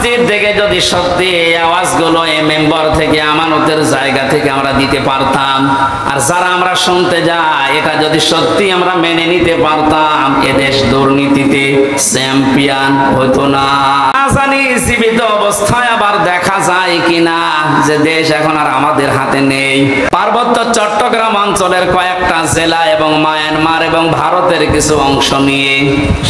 মসজিদ থেকে যদি সত্যি এই আওয়াজগুলো এই মেম্বার থেকে আমানতের জায়গা থেকে আমরা দিতে পারতাম, আর যারা আমরা শুনতে যাই এটা যদি সত্যি আমরা মেনে নিতে পারতাম, এদেশ দুর্নীতিতে চ্যাম্পিয়ন হতো না। জানি জীবিত অবস্থায় আবার দেখা যায় কিনা যে দেশ এখন আর আমাদের হাতে নেই। পার্বত্য চট্টগ্রাম অঞ্চলের কয়েকটা জেলা এবং মায়ানমার এবং ভারতের কিছু অংশ নিয়ে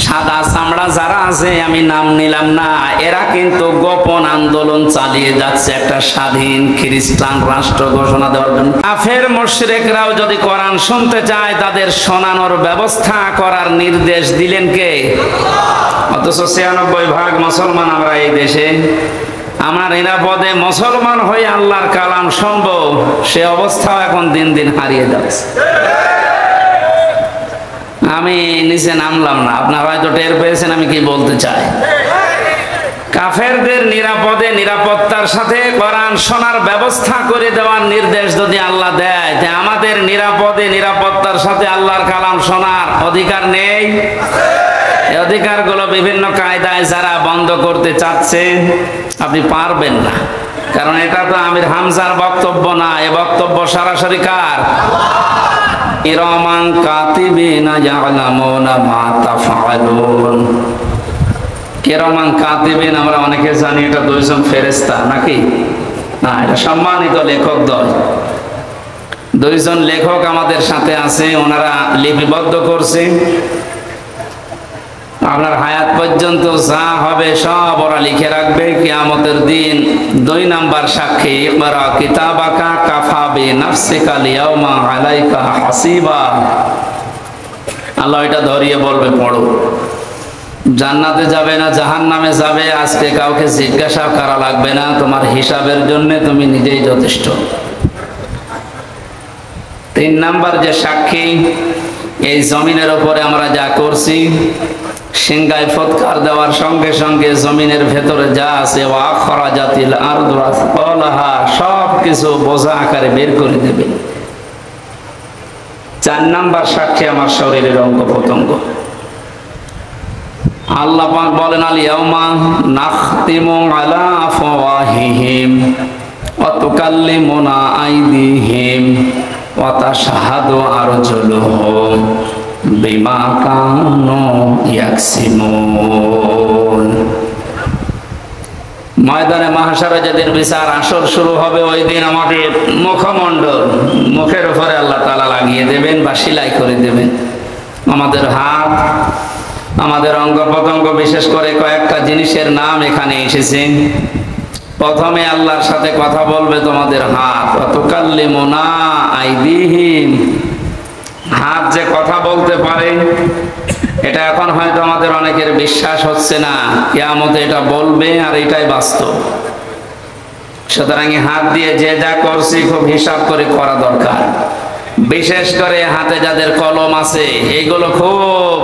সাদা চামড়া যারা আছে, আমি নাম নিলাম না, এরা কিন্তু গোপন আন্দোলন চালিয়ে যাচ্ছে একটা স্বাধীন খ্রিস্টান রাষ্ট্র ঘোষণা দেওয়ার জন্য। কাফের মুশরিকরাও যদি কোরআন শুনতে চায় তাদের শোনানোর ব্যবস্থা করার নির্দেশ দিলেন কে? অথচ 96% মুসলমান আমরা এই দেশে। আমরা নিরাপদে মুসলমান হয়ে আল্লাহর কালাম শুনবো, সে অবস্থাও এখন দিন দিন হারিয়ে যাচ্ছে। আমি নিচে নামলাম না, আপনারা হয়তো টের পেয়েছেন আমি কি বলতে চাই। কাফেরদের নিরাপদে নিরাপত্তার সাথে কোরআন শোনার ব্যবস্থা করে দেওয়ার নির্দেশ যদি আল্লাহ দেয়, যে আমাদের নিরাপদে নিরাপত্তার সাথে আল্লাহর কালাম শোনার অধিকার নেই? এই অধিকারগুলো বিভিন্ন কায়দায় যারা বন্ধ করতে চাচ্ছে, আপনি পারবেন না, কারণ এটা তো আমির হামজার বক্তব্য না, এ বক্তব্য সরাসরি কার? কিরামান কাতিবিনা ইয়ালামুনা মা তাফআলুন। কিরামান কাতিবিন আমরা অনেকে জানি এটা দুইজন ফেরেশতা, নাকি না? এটা সম্মানিত লেখক দল, দুইজন লেখক আমাদের সাথে আছে, ওনারা লিপিবদ্ধ করছে। আপনার হায়াত পর্যন্ত যা হবে সব ওরা লিখে রাখবে। কিয়ামতের দিন 2 নাম্বার সাক্ষী, ইকরা কিতাবাকা কাফা বিনাফসিকা লিয়াউমা আলাইকা হাসিবা। আল্লাহ এটা ধরিয়ে বলবে, পড়ো। জান্নাতে যাবে না জাহান্নামে যাবে আজকে কাউকে জিজ্ঞাসা করা লাগবে না, তোমার হিসাবের জন্য তুমি নিজেই যথেষ্ট। 3 নাম্বার যে সাক্ষী, এই জমিনের উপরে আমরা যা করছি, সিংগায় ফৎকার দেওয়ার সঙ্গে সঙ্গে জমিনের ভেতরে যা আছে ওয়া খরাজাতিল আরদু আসফালাহা, সব কিছু বোঝা আকারে বের করে দেবে। 4 নাম্বার সাক্ষী আমার শরীরের অঙ্গ প্রত্যঙ্গ। আল্লাহ পাক বলেন, আল ইয়াউমা নাখতিমু আলা আফওয়াহিহিম ওয়া তুকাল্লিমুনা আইদিহিম ওয়া তাশহাদু আরজুলুহুম বিমা কানু ইয়াকসিমুন। ময়দানে মাহশারে যেদিন বিচার আসর শুরু হবে, ওই দিন আমাদের মুখমণ্ডল, মুখের উপরে আল্লাহ তাআলা লাগিয়ে দেবেন বা সেলাই করে দেবেন। আমাদের হাত, আমাদের অঙ্গ প্রত্যঙ্গ, বিশেষ করে কয়েকটা জিনিসের নাম এখানে এসেছে। প্রথমে আল্লাহর সাথে কথা বলবে তোমাদের হাত, তুকাল্লিমুনা আইদিহিম। হাত যে কথা বলতে পারে, এটা এখন হয়তো আমাদের অনেকের বিশ্বাস হচ্ছে না। কিয়ামতে এটা বলবে, আর এটাই বাস্তব। সুতরাং হাত দিয়ে যে যা করছি খুব হিসাব করে করা দরকার। বিশেষ করে হাতে যাদের কলম আছে, এগুলো খুব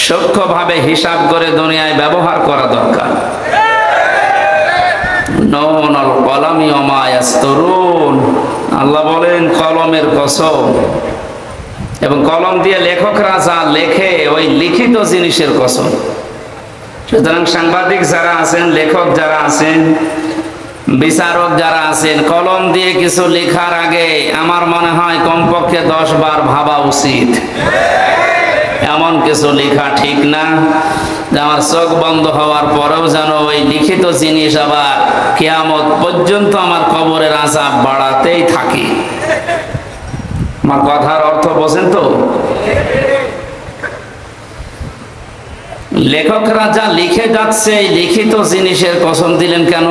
সূক্ষ্মভাবে হিসাব করে দুনিয়ায় ব্যবহার করা দরকার। নুনুল কলামি ওয়া মা ইয়াসতুরুন, আল্লাহ বলেন কলমের কসম, এবং কলম দিয়ে লেখকরা যা লেখে ওই লিখিত জিনিসের কসম। সুতরাং সাংবাদিক যারা আছেন, লেখক যারা আছেন, বিচারক যারা আছেন, কলম দিয়ে কিছু লেখার আগে আমার মনে হয় কমপক্ষে 10 বার ভাবা উচিত। এমন কিছু লেখা ঠিক না যে আমার চোখ বন্ধ হওয়ার পরেও যেন ওই লিখিত জিনিস আবার কিয়ামত পর্যন্ত আমার কবরের আযাব বাড়াতেই থাকে। আমার কথার অর্থ বোঝেন তো? লেখকরা যা লিখে যাচ্ছে, এই লিখিত জিনিসের কসম দিলেন কেন?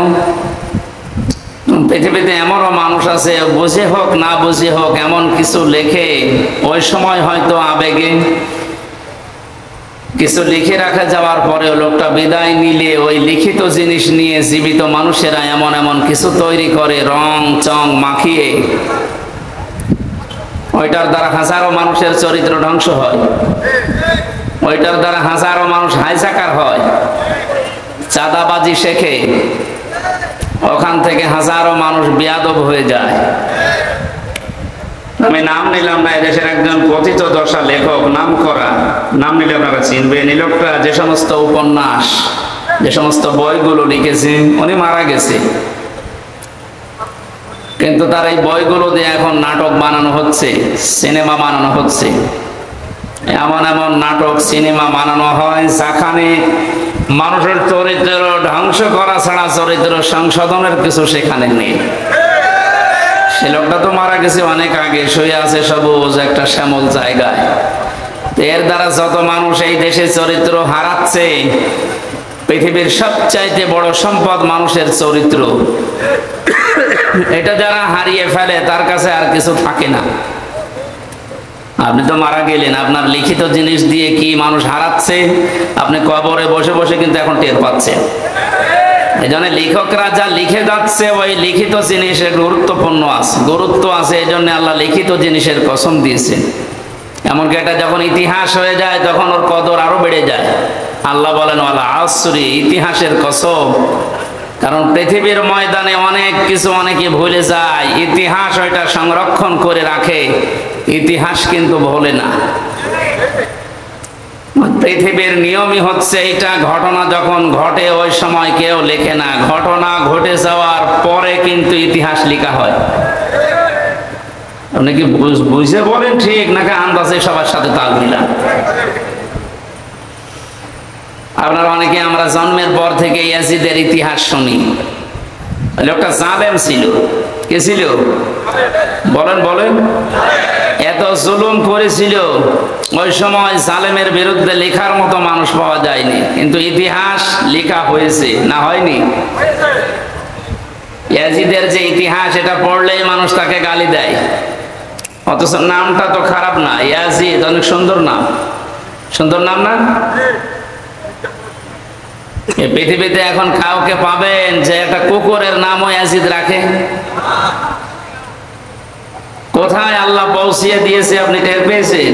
পৃথিবীতে এমনও মানুষ আছে, বুঝে হোক না বুঝে হোক এমন কিছু লেখে, ওই সময় হয়তো আবেগে কিছু লিখে রাখা যাওয়ার পরেও লোকটা বিদায় নিলে ওই লিখিত জিনিস নিয়ে জীবিত মানুষেরা এমন এমন কিছু তৈরি করে রং চং মাখিয়ে, ওইটার দ্বারা হাজারো মানুষের চরিত্র ধ্বংস হয়, ওইটার দ্বারা হাজারো মানুষ হাইজাকার হয়, চাঁদাবাজি শেখে, ওখান থেকে হাজারো মানুষ বেয়াদব হয়ে যায়। আমি নাম নিলাম না, এদেশের একজন কথিত দশা লেখক, নাম করা, নাম নিলে আপনারা চিনবেন। এই লোকটা যে সমস্ত উপন্যাস যে সমস্ত বইগুলো লিখেছে, উনি মারা গেছে, কিন্তু তার এই বইগুলো দিয়ে এখন নাটক বানানো হচ্ছে, সিনেমা বানানো হচ্ছে। এমন এমন নাটক সিনেমা বানানো হয় যেখানে মানুষের চরিত্র ধ্বংস করা ছাড়া চরিত্র সংশোধনের কিছু সেখানে নেই। সে লোকটা তো মারা গেছে অনেক আগে, শুয়ে আছে সবুজ একটা শ্যামল জায়গায়। এর দ্বারা যত মানুষ এই দেশে চরিত্র হারাচ্ছে, পৃথিবীর সবচাইতে বড় সম্পদ মানুষের চরিত্র। এটা যারা হারিয়ে ফেলে তার কাছে আর কিছু থাকে না। আপনি তো মারা গেলেন, আপনার লিখিত জিনিস দিয়ে কি মানুষ হারাচ্ছে আপনি কবরে বসে বসে কিন্তু এখন টের পাচ্ছেন। এই জন্য লেখকরা যা লিখে যাচ্ছে ওই লিখিত জিনিসের গুরুত্বপূর্ণ আছে, গুরুত্ব আছে। এই জন্য আল্লাহ লিখিত জিনিসের কসম দিয়েছেন। এমনকি এটা যখন ইতিহাস হয়ে যায় তখন ওর কদর আরো বেড়ে যায়। আল্লাহ বলেন ওয়াল আসরি, ইতিহাসের কসম। কারণ পৃথিবীর ময়দানে অনেক কিছু অনেকে ভুলে যায়, ইতিহাস ওইটা সংরক্ষণ করে রাখে। ইতিহাস কিন্তু ভোলে না। পৃথিবীর নিয়মই হচ্ছে এইটা, ঘটনা যখন ঘটে ওই সময় কেউ লেখে না, ঘটনা ঘটে যাওয়ার পরে কিন্তু ইতিহাস লেখা হয়। আপনি কি বুঝে বলেন ঠিক নাকি আন্দাজে সবার সাথে তাল মিলান? আপনারা অনেকে আমরা জন্মের পর থেকে ইয়াজিদের ইতিহাস শুনি। লোকটা জালেম ছিল। কে ছিল? বলেন বলেন। এত জুলুম করেছিল, ওই সময় জালেমের বিরুদ্ধে লেখার মতো মানুষ পাওয়া যায়নি, কিন্তু ইতিহাস লেখা হয়েছে, না হয়নি? ইয়াজিদের যে ইতিহাস, এটা পড়লেই মানুষ তাকে গালি দেয়, অথচ নামটা তো খারাপ না। ইয়াজিদ অনেক সুন্দর নাম, সুন্দর নাম না? পৃথিবীতে এখন কাউকে পাবেন যে একটা কুকুরের নামও ইয়াজিদ রাখে? কোথায় আল্লাহ পৌঁছিয়ে দিয়েছে আপনি টের পেয়েছেন?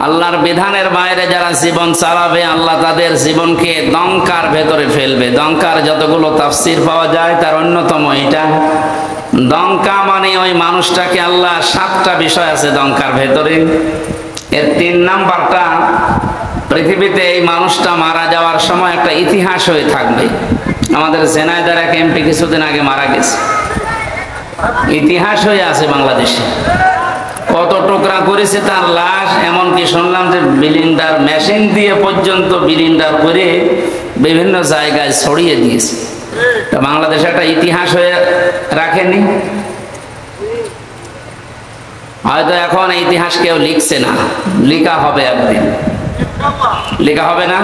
আল্লাহর বিধানের বাইরে যারা জীবন চালাবে, আল্লাহ তাদের জীবনকে দঙ্কার ভেতরে ফেলবে। দঙ্কার যতগুলো তাফসীর পাওয়া যায় তার অন্যতম এটা। দঙ্কা মানে ওই মানুষটাকে আল্লাহ, 7টা বিষয় আছে দঙ্কার ভেতরে। এর 3 নাম্বারটা, পৃথিবীতে এই মানুষটা মারা যাওয়ার সময় একটা ইতিহাস হয়ে থাকবে। আমাদের ঝিনাইদহের এক এমপি কিছুদিন আগে মারা গেছে, ইতিহাস হয়ে আছে বাংলাদেশে। কত টুকরা করেছে তার লাশ, এমনকি শুনলাম যে বিলিন্ডার মেশিন দিয়ে পর্যন্ত বিলিন্ডার করে বিভিন্ন জায়গায় ছড়িয়ে দিয়েছে। বাংলাদেশে একটা ইতিহাস হয়ে রাখেনি। হয়তো এখন ইতিহাস কেউ লিখছে না, লেখা হবে একদিন। লেখা হবে না?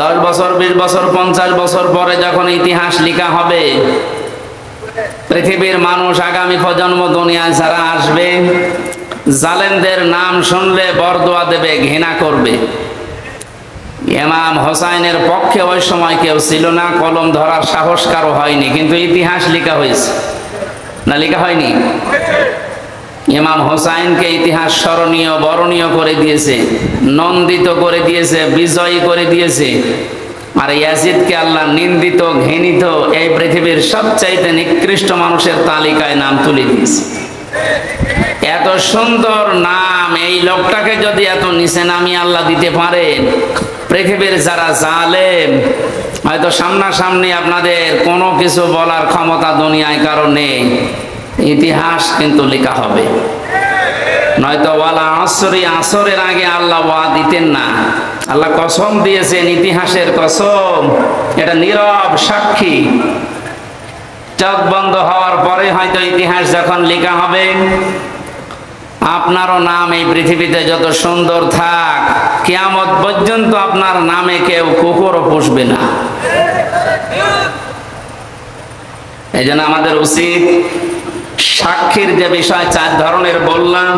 10 বছর, 20 বছর, 50 বছর পরে যখন ইতিহাস লেখা হবে, পৃথিবীর মানুষ, আগামী প্রজন্ম দুনিয়ায় যারা আসবে, জালেমদের নাম শুনলে বরদোয়া দেবে, ঘৃণা করবে। ইমাম হোসাইনের পক্ষে ওই সময় কেউ ছিল না, কলম ধরার সাহস কারো হয়নি, কিন্তু ইতিহাস লেখা হয়েছে, না লেখা হয়নি? ইমাম হোসাইনকে ইতিহাস স্মরণীয়, বরণীয় করে দিয়েছে, নন্দিত করে দিয়েছে, বিজয়ী করে দিয়েছে। আর ইয়াজিদকে আল্লাহ নিন্দিত, ঘৃণিত, এই পৃথিবীর সবচাইতে নিকৃষ্ট মানুষের তালিকায় নাম তুলে দিয়েছে। এত সুন্দর নাম, এই লোকটাকে যদি এত নিচে নামিয়ে আল্লাহ দিতে পারেন, পৃথিবীর যারা জালেম, হয়তো সামনাসামনি আপনাদের কোনো কিছু বলার ক্ষমতা দুনিয়ায় কারো নেই, ইতিহাস কিন্তু লেখা হবে। নয়তো ওয়ালা আসরি, আসরের আগে আল্লাহ ওয়া দিতেন না। আল্লাহ কসম দিয়েছেন, ইতিহাসের কসম, এটা নীরব সাক্ষী। চোখ বন্ধ হওয়ার পরে হয়তো ইতিহাস যখন লেখা হবে, আপনারও নাম এই পৃথিবীতে যত সুন্দর থাক, কিয়ামত পর্যন্ত আপনার নামে কেউ কুকুরও পুষবে না। এই জন্য আমাদের উচিত, সাক্ষীর যে বিষয় 4 ধরনের বললাম,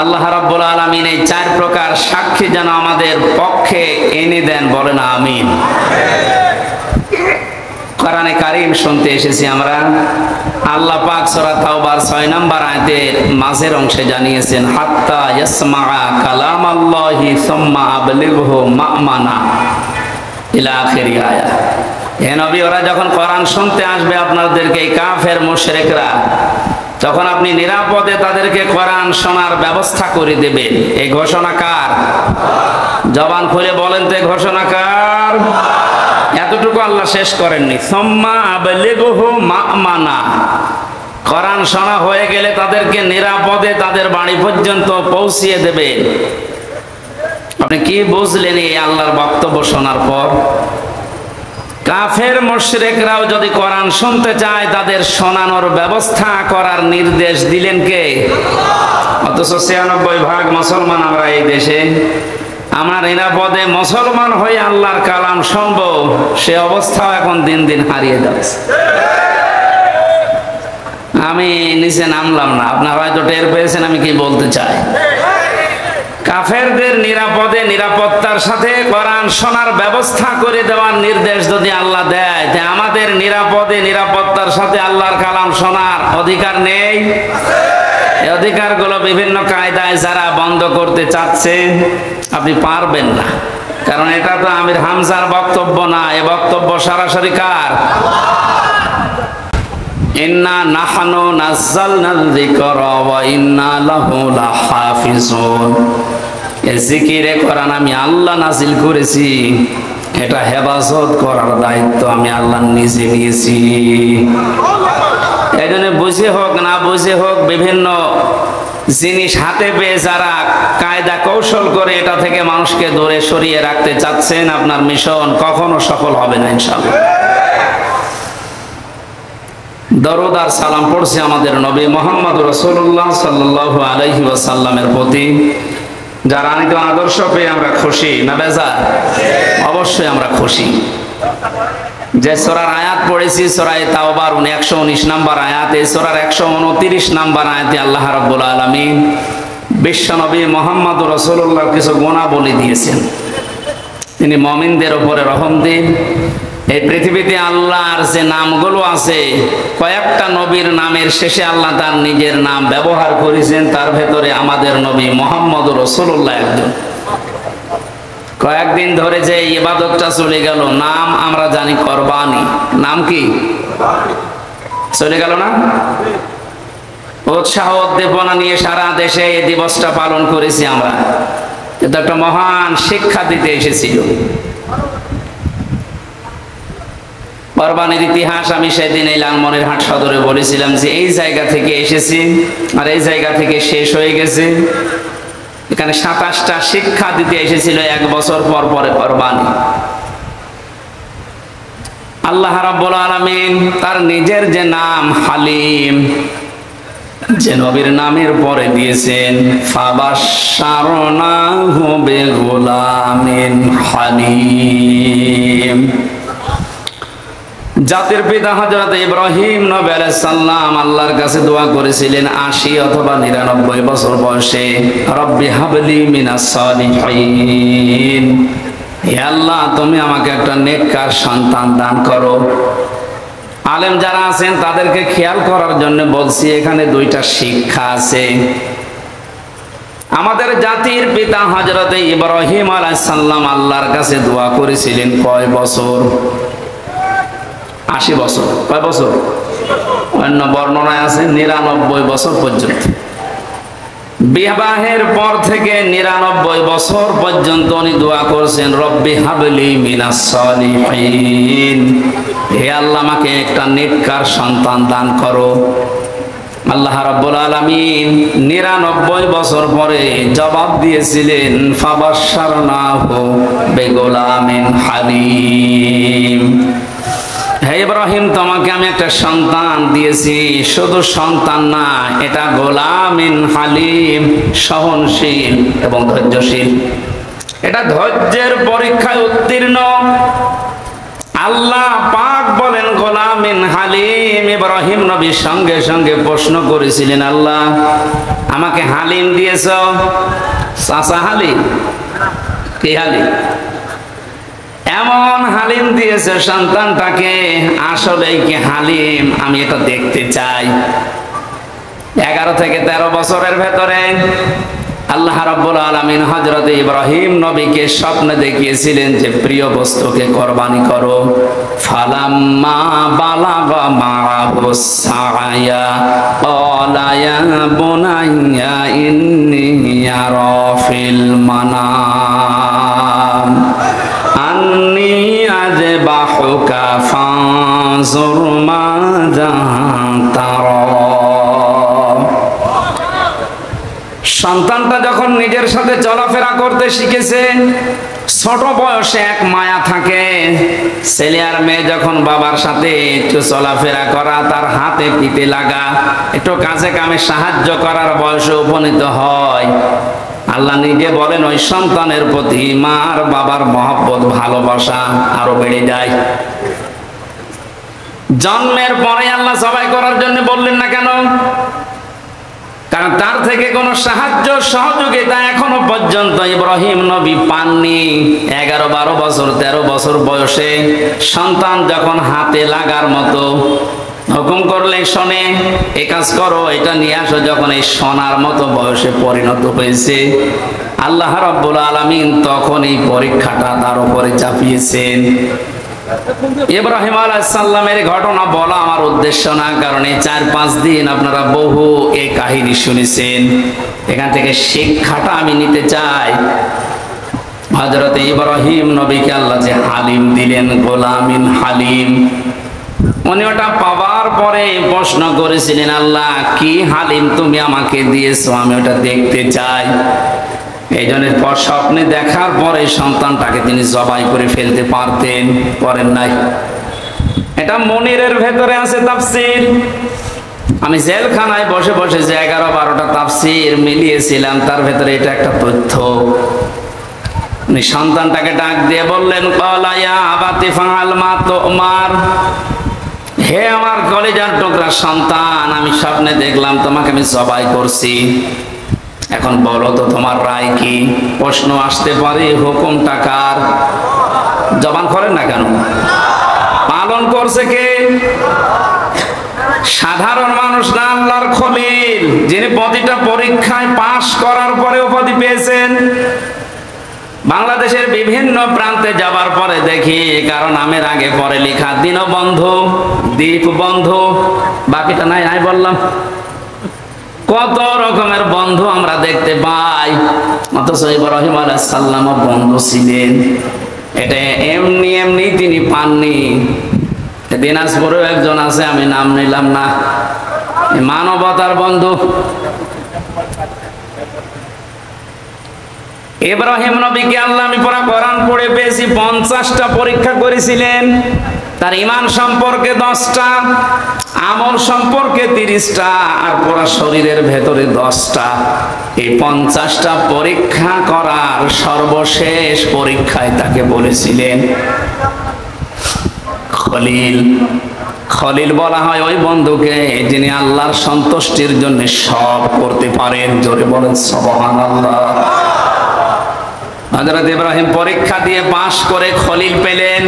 আল্লাহ রাব্বুল আলামিন এই 4 প্রকার সাক্ষী যেন আমাদের পক্ষে এনে দেন, বলেন আমিন। কোরআনে কারীম শুনতে এসেছি আমরা, আল্লাহ পাক সূরা তাওবার 6 নম্বর আয়াতের মাঝের অংশে জানিয়েছেন, হাত্তা ইয়াসমাআ কালামাল্লাহি সুম্মা আবলিগহু মা'মানা ইলা আখিরি আয়া। হে নবী, ওরা যখন কোরআন শুনতে আসবে আপনাদেরকে, এই কাফের মুশরিকরা, যখন আপনি নিরাপদে তাদেরকে কোরআন শোনার ব্যবস্থা করে দেবেন, এই ঘোষণা কার? জবান খুলে বলেন তো, এই ঘোষণা কার? এতটুকু আল্লাহ শেষ করেননি, সুম্মা আবলিগহু মা'মানা, কোরআন শোনা হয়ে গেলে তাদেরকে নিরাপদে তাদের বাড়ি পর্যন্ত পৌঁছিয়ে দেবেন। আপনি কি বুঝলেন এই আল্লাহর বক্তব্য শোনার পর? কাফের মুশরিকরাও যদি কোরআন শুনতে চায় তাদের শোনানোর ব্যবস্থা করার নির্দেশ দিলেন কে? অথচ ৯৬% মুসলমান আমরা এই দেশে। আমরা নিরাপদে মুসলমান হয়ে আল্লাহর কালাম শুনবো, সে অবস্থাও এখন দিন দিন হারিয়ে যাচ্ছে। আমি নিচে নামলাম না, আপনারা হয়তো টের পেয়েছেন আমি কি বলতে চাই। কাফেরদের নিরাপদে নিরাপত্তার সাথে কোরআন শোনার ব্যবস্থা করে দেওয়ার নির্দেশ যদি আল্লাহ দেয়, যে আমাদের নিরাপদে নিরাপত্তার সাথে আল্লাহর কালাম শোনার অধিকার নেই? এই অধিকারগুলো বিভিন্ন কায়দায় যারা বন্ধ করতে চাচ্ছেন, আপনি পারবেন না, কারণ এটা তো আমির হামজার বক্তব্য না, এ বক্তব্য সরাসরি কার? ইন্না নাহনু নাযালনা যিকরা ওয়া ইন্না লাহু লাহাফিজুন। এই জিকিরে কোরআন আমি আল্লাহ নাযিল করেছি, এটা হেফাজত করার দায়িত্ব আমি আল্লাহ নিজে নিয়েছি। এই জন্য বুঝে হোক না বুঝে হোক, বিভিন্ন জিনিস হাতে পেয়ে যারা কায়দা কৌশল করে এটা থেকে মানুষকে দূরে সরিয়ে রাখতে চাচ্ছেন, আপনার মিশন কখনো সফল হবে না ইনশাআল্লাহ। দরুদ আর সালাম পড়ছি আমাদের নবী মুহাম্মদ রাসূলুল্লাহ সাল্লাল্লাহু আলাইহি ওয়াসাল্লামের প্রতি, যার আনিত আদর্শ পেয়ে আমরা খুশি না বেজার? অবশ্যই আমরা খুশি। যে সূরার আয়াত পড়েছি সূরা তাওবার 119 নম্বর আয়াত, এই সূরার 129 নম্বর আয়াতে আল্লাহ রাব্বুল আলামিন বিশ্ব নবী মুহাম্মদ রাসূলুল্লাহর কিছু গুণাবলী দিয়েছেন। তিনি মুমিনদের উপরে রহম দিন। এই পৃথিবীতে আল্লাহর যে নামগুলো আছে, কয়েকটা নবীর নামের শেষে আল্লাহ তার নিজের নাম ব্যবহার করেছেন, তার ভেতরে আমাদের নবী মুহাম্মদ রাসূলুল্লাহ একজন। কয়েকদিন ধরে যে ইবাদতটা চলে গেল, নাম আমরা জানি কুরবানি, নাম কি চলে গেল না? উৎসাহ উদ্দীপনা নিয়ে সারা দেশে এই দিবসটা পালন করেছি আমরা, এটা একটা মহান শিক্ষা দিতে এসেছিল। কুরবানির ইতিহাস আমি সেদিন এই লালমনিরহাট সদরে বলেছিলাম যে এই জায়গা থেকে এসেছি আর এই জায়গা থেকে শেষ হয়ে গেছে। এখানে ২৭টা শিক্ষা দিতে এসেছিল ১ বছর পর পরে কুরবানি। আল্লাহ রাব্বুল আলামিন তার নিজের যে নাম হালিম, যে নবীর নামের পরে দিয়েছেন ফাবাশশারনাহু বিগুলামিন হালিম। জাতির পিতা হযরত ইব্রাহিম নবী আলাইহিস সালাম আল্লাহর কাছে দোয়া করেছিলেন ৮০ অথবা ৯৯ বছর বয়সে, রব্বি হাবলি মিনাস সালিহিন, হে আল্লাহ তুমি আমাকে একটা নেককার সন্তান দান করো। আলেম যারা আছেন তাদেরকে খেয়াল করার জন্য বলছি, এখানে ২টা শিক্ষা আছে। আমাদের জাতির পিতা হযরত ইব্রাহিম আলাইহিস সালাম আল্লাহর কাছে দোয়া করেছিলেন কয় বছর? ৮০ বছর। কয় বছর? অন্য বর্ণনায় আছে ৯৯ বছর পর্যন্ত। বিবাহের পর থেকে ৯৯ বছর পর্যন্ত উনি দোয়া করছেন রব্বি হাবলি মিনাস সালিহিন, হে আল্লাহ আমাকে একটা নেককার সন্তান দান করো। আল্লাহ রাব্বুল আলামিন ৯৯ বছর পরে জবাব দিয়েছিলেন ফাবাশশারনাহু বিগুলামিন হালিম, হে ইব্রাহিম তোমাকে আমি একটা সন্তান দিয়েছি, শুধু সন্তান না, এটা গোলামিন হালিম, সহনশীল এবং ধৈর্যশীল। এটা ধৈর্যের পরীক্ষায় উত্তীর্ণ। আল্লাহ পাক বলেন গোলামিন হালিম। ইব্রাহিম নবী সঙ্গে সঙ্গে প্রশ্ন করেছিলেন, আল্লাহ আমাকে হালিম দিয়েছ, চাচা হালিম? কি হালিম? এমন হালিম দিয়েছে সন্তানটাকে, আসলে কি হালিম আমি এটা দেখতে চাই। ১১ থেকে ১৩ বছরের ভেতরে আল্লাহ রাব্বুল আলামিন হযরত ইব্রাহিম নবীকে স্বপ্নে দেখিয়েছিলেন যে প্রিয় বস্তুকে কুরবানি করো। ফালাম্মা বালাগা মা'হুস সা'য়া ক্বালা ইয়া বুনাইয়া ইন্নী আরা ফিল মানাম আন্নী আযবাহুকা ফানজুর মাযা তারা। সন্তানটা যখন নিজের সাথে চলাফেরা করতে শিখেছে, ছোট বয়সে এক মায়া থাকে। ছেলে আর মেয়ে যখন বাবার সাথে একটু চলাফেরা করা, তার হাতে পিঠে লাগা, একটু কাজে কামে সাহায্য করার বয়সে উপনীত হয়, আল্লাহ নিজে বলেন ওই সন্তানের প্রতি মার বাবার মহব্বত ভালোবাসা আরো বেড়ে যায়। জন্মের পরে আল্লাহ জবাই করার জন্য বললেন না কেন? কারণ তার থেকে কোনো সাহায্য সহযোগিতা এখনো পর্যন্ত ইব্রাহিম নবী পাননি। 11, 12 বছর 13 বছর বয়সে সন্তান যখন হাতে লাগার মতো, হুকুম করলে শোনে, এ কাজ করো, এটা নিয়ে আসো, যখন এই শোনার মতো বয়সে পরিণত হয়েছে, আল্লাহ রাব্বুল আলামিন তখন এই পরীক্ষাটা তার উপরে চাপিয়েছেন। ইব্রাহিম আলাইহিস সালামের ঘটনা বলা আমার উদ্দেশ্য না, কারণ এই 4-5 দিন আপনারা বহু এই কাহিনী শুনেছেন। এখান থেকে শিক্ষাটা আমি নিতে চাই। হযরত ইব্রাহিম নবীকে আল্লাহ যে হালিম দিলেন, গোলামিন হালিম, উনি ওটা পাওয়ার পরে প্রশ্ন করেছিলেন, আল্লাহ কি হালিম তুমি আমাকে দিয়েছো, আমি ওটা দেখতে চাই। এই জন্য স্বপ্নে দেখার পরে সন্তানটাকে তিনি জবাই করে ফেলতে পারতেন, করেন নাই। এটা মনিরের ভেতরে আছে তাফসীর। আমি জেলখানায় বসে বসে যে 11-12টা তাফসীর মিলিয়েছিলাম, তার ভেতরে এটা একটা তথ্য। উনি সন্তানটাকে ডাক দিয়ে বললেন, ক্বালা ইয়া আবাতি ফাআল মা তুমার, হে আমার কলিজার টুকরা সন্তান, আমি স্বপ্নে দেখলাম তোমাকে আমি জবাই করছি, এখন বলো তো তোমার রায় কি? প্রশ্ন আসতে পারে, হুকুমটা কার? জবান করেন না কেন? পালন করছে কে? সাধারণ মানুষ না, আল্লাহর খলিল, যিনি প্রতিটা পরীক্ষায় পাশ করার পরে উপাধি পেয়েছেন। বাংলাদেশের বিভিন্ন প্রান্তে যাবার পরে দেখি কারণ নামের আগে পরে লেখা দীনবন্ধু, দীপবন্ধু, বাকিটা নাই, আমি বললাম কত রকমের বন্ধু আমরা দেখতে পাই, অথচ ইব্রাহিম আলাইহিস সালাম বন্ধু ছিলেন। এটা এমনি এমনি তিনি পাননি। দিনাজপুরেও একজন আছে, আমি নাম নিলাম না, মানবতার বন্ধু। ইব্রাহিম নবীকে আল্লাহ, আমি পড়া কোরআন পড়ে পেয়েছি, 50টা পরীক্ষা করেছিলেন। তার ঈমান সম্পর্কে 10টা, আমল সম্পর্কে 30টা, আর পুরা শরীরের ভেতরে 10টা। এই 50টা পরীক্ষা করার সর্বশেষ পরীক্ষায় তাকে বলেছিলেন খলিল। খলিল বলা হয় ওই বন্ধুকে যিনি আল্লাহর সন্তুষ্টির জন্য সব করতে পারেন। জোরে বলেন সুবহানাল্লাহ। হযরত ইব্রাহিম পরীক্ষা দিয়ে পাশ করে খলিল পেলেন।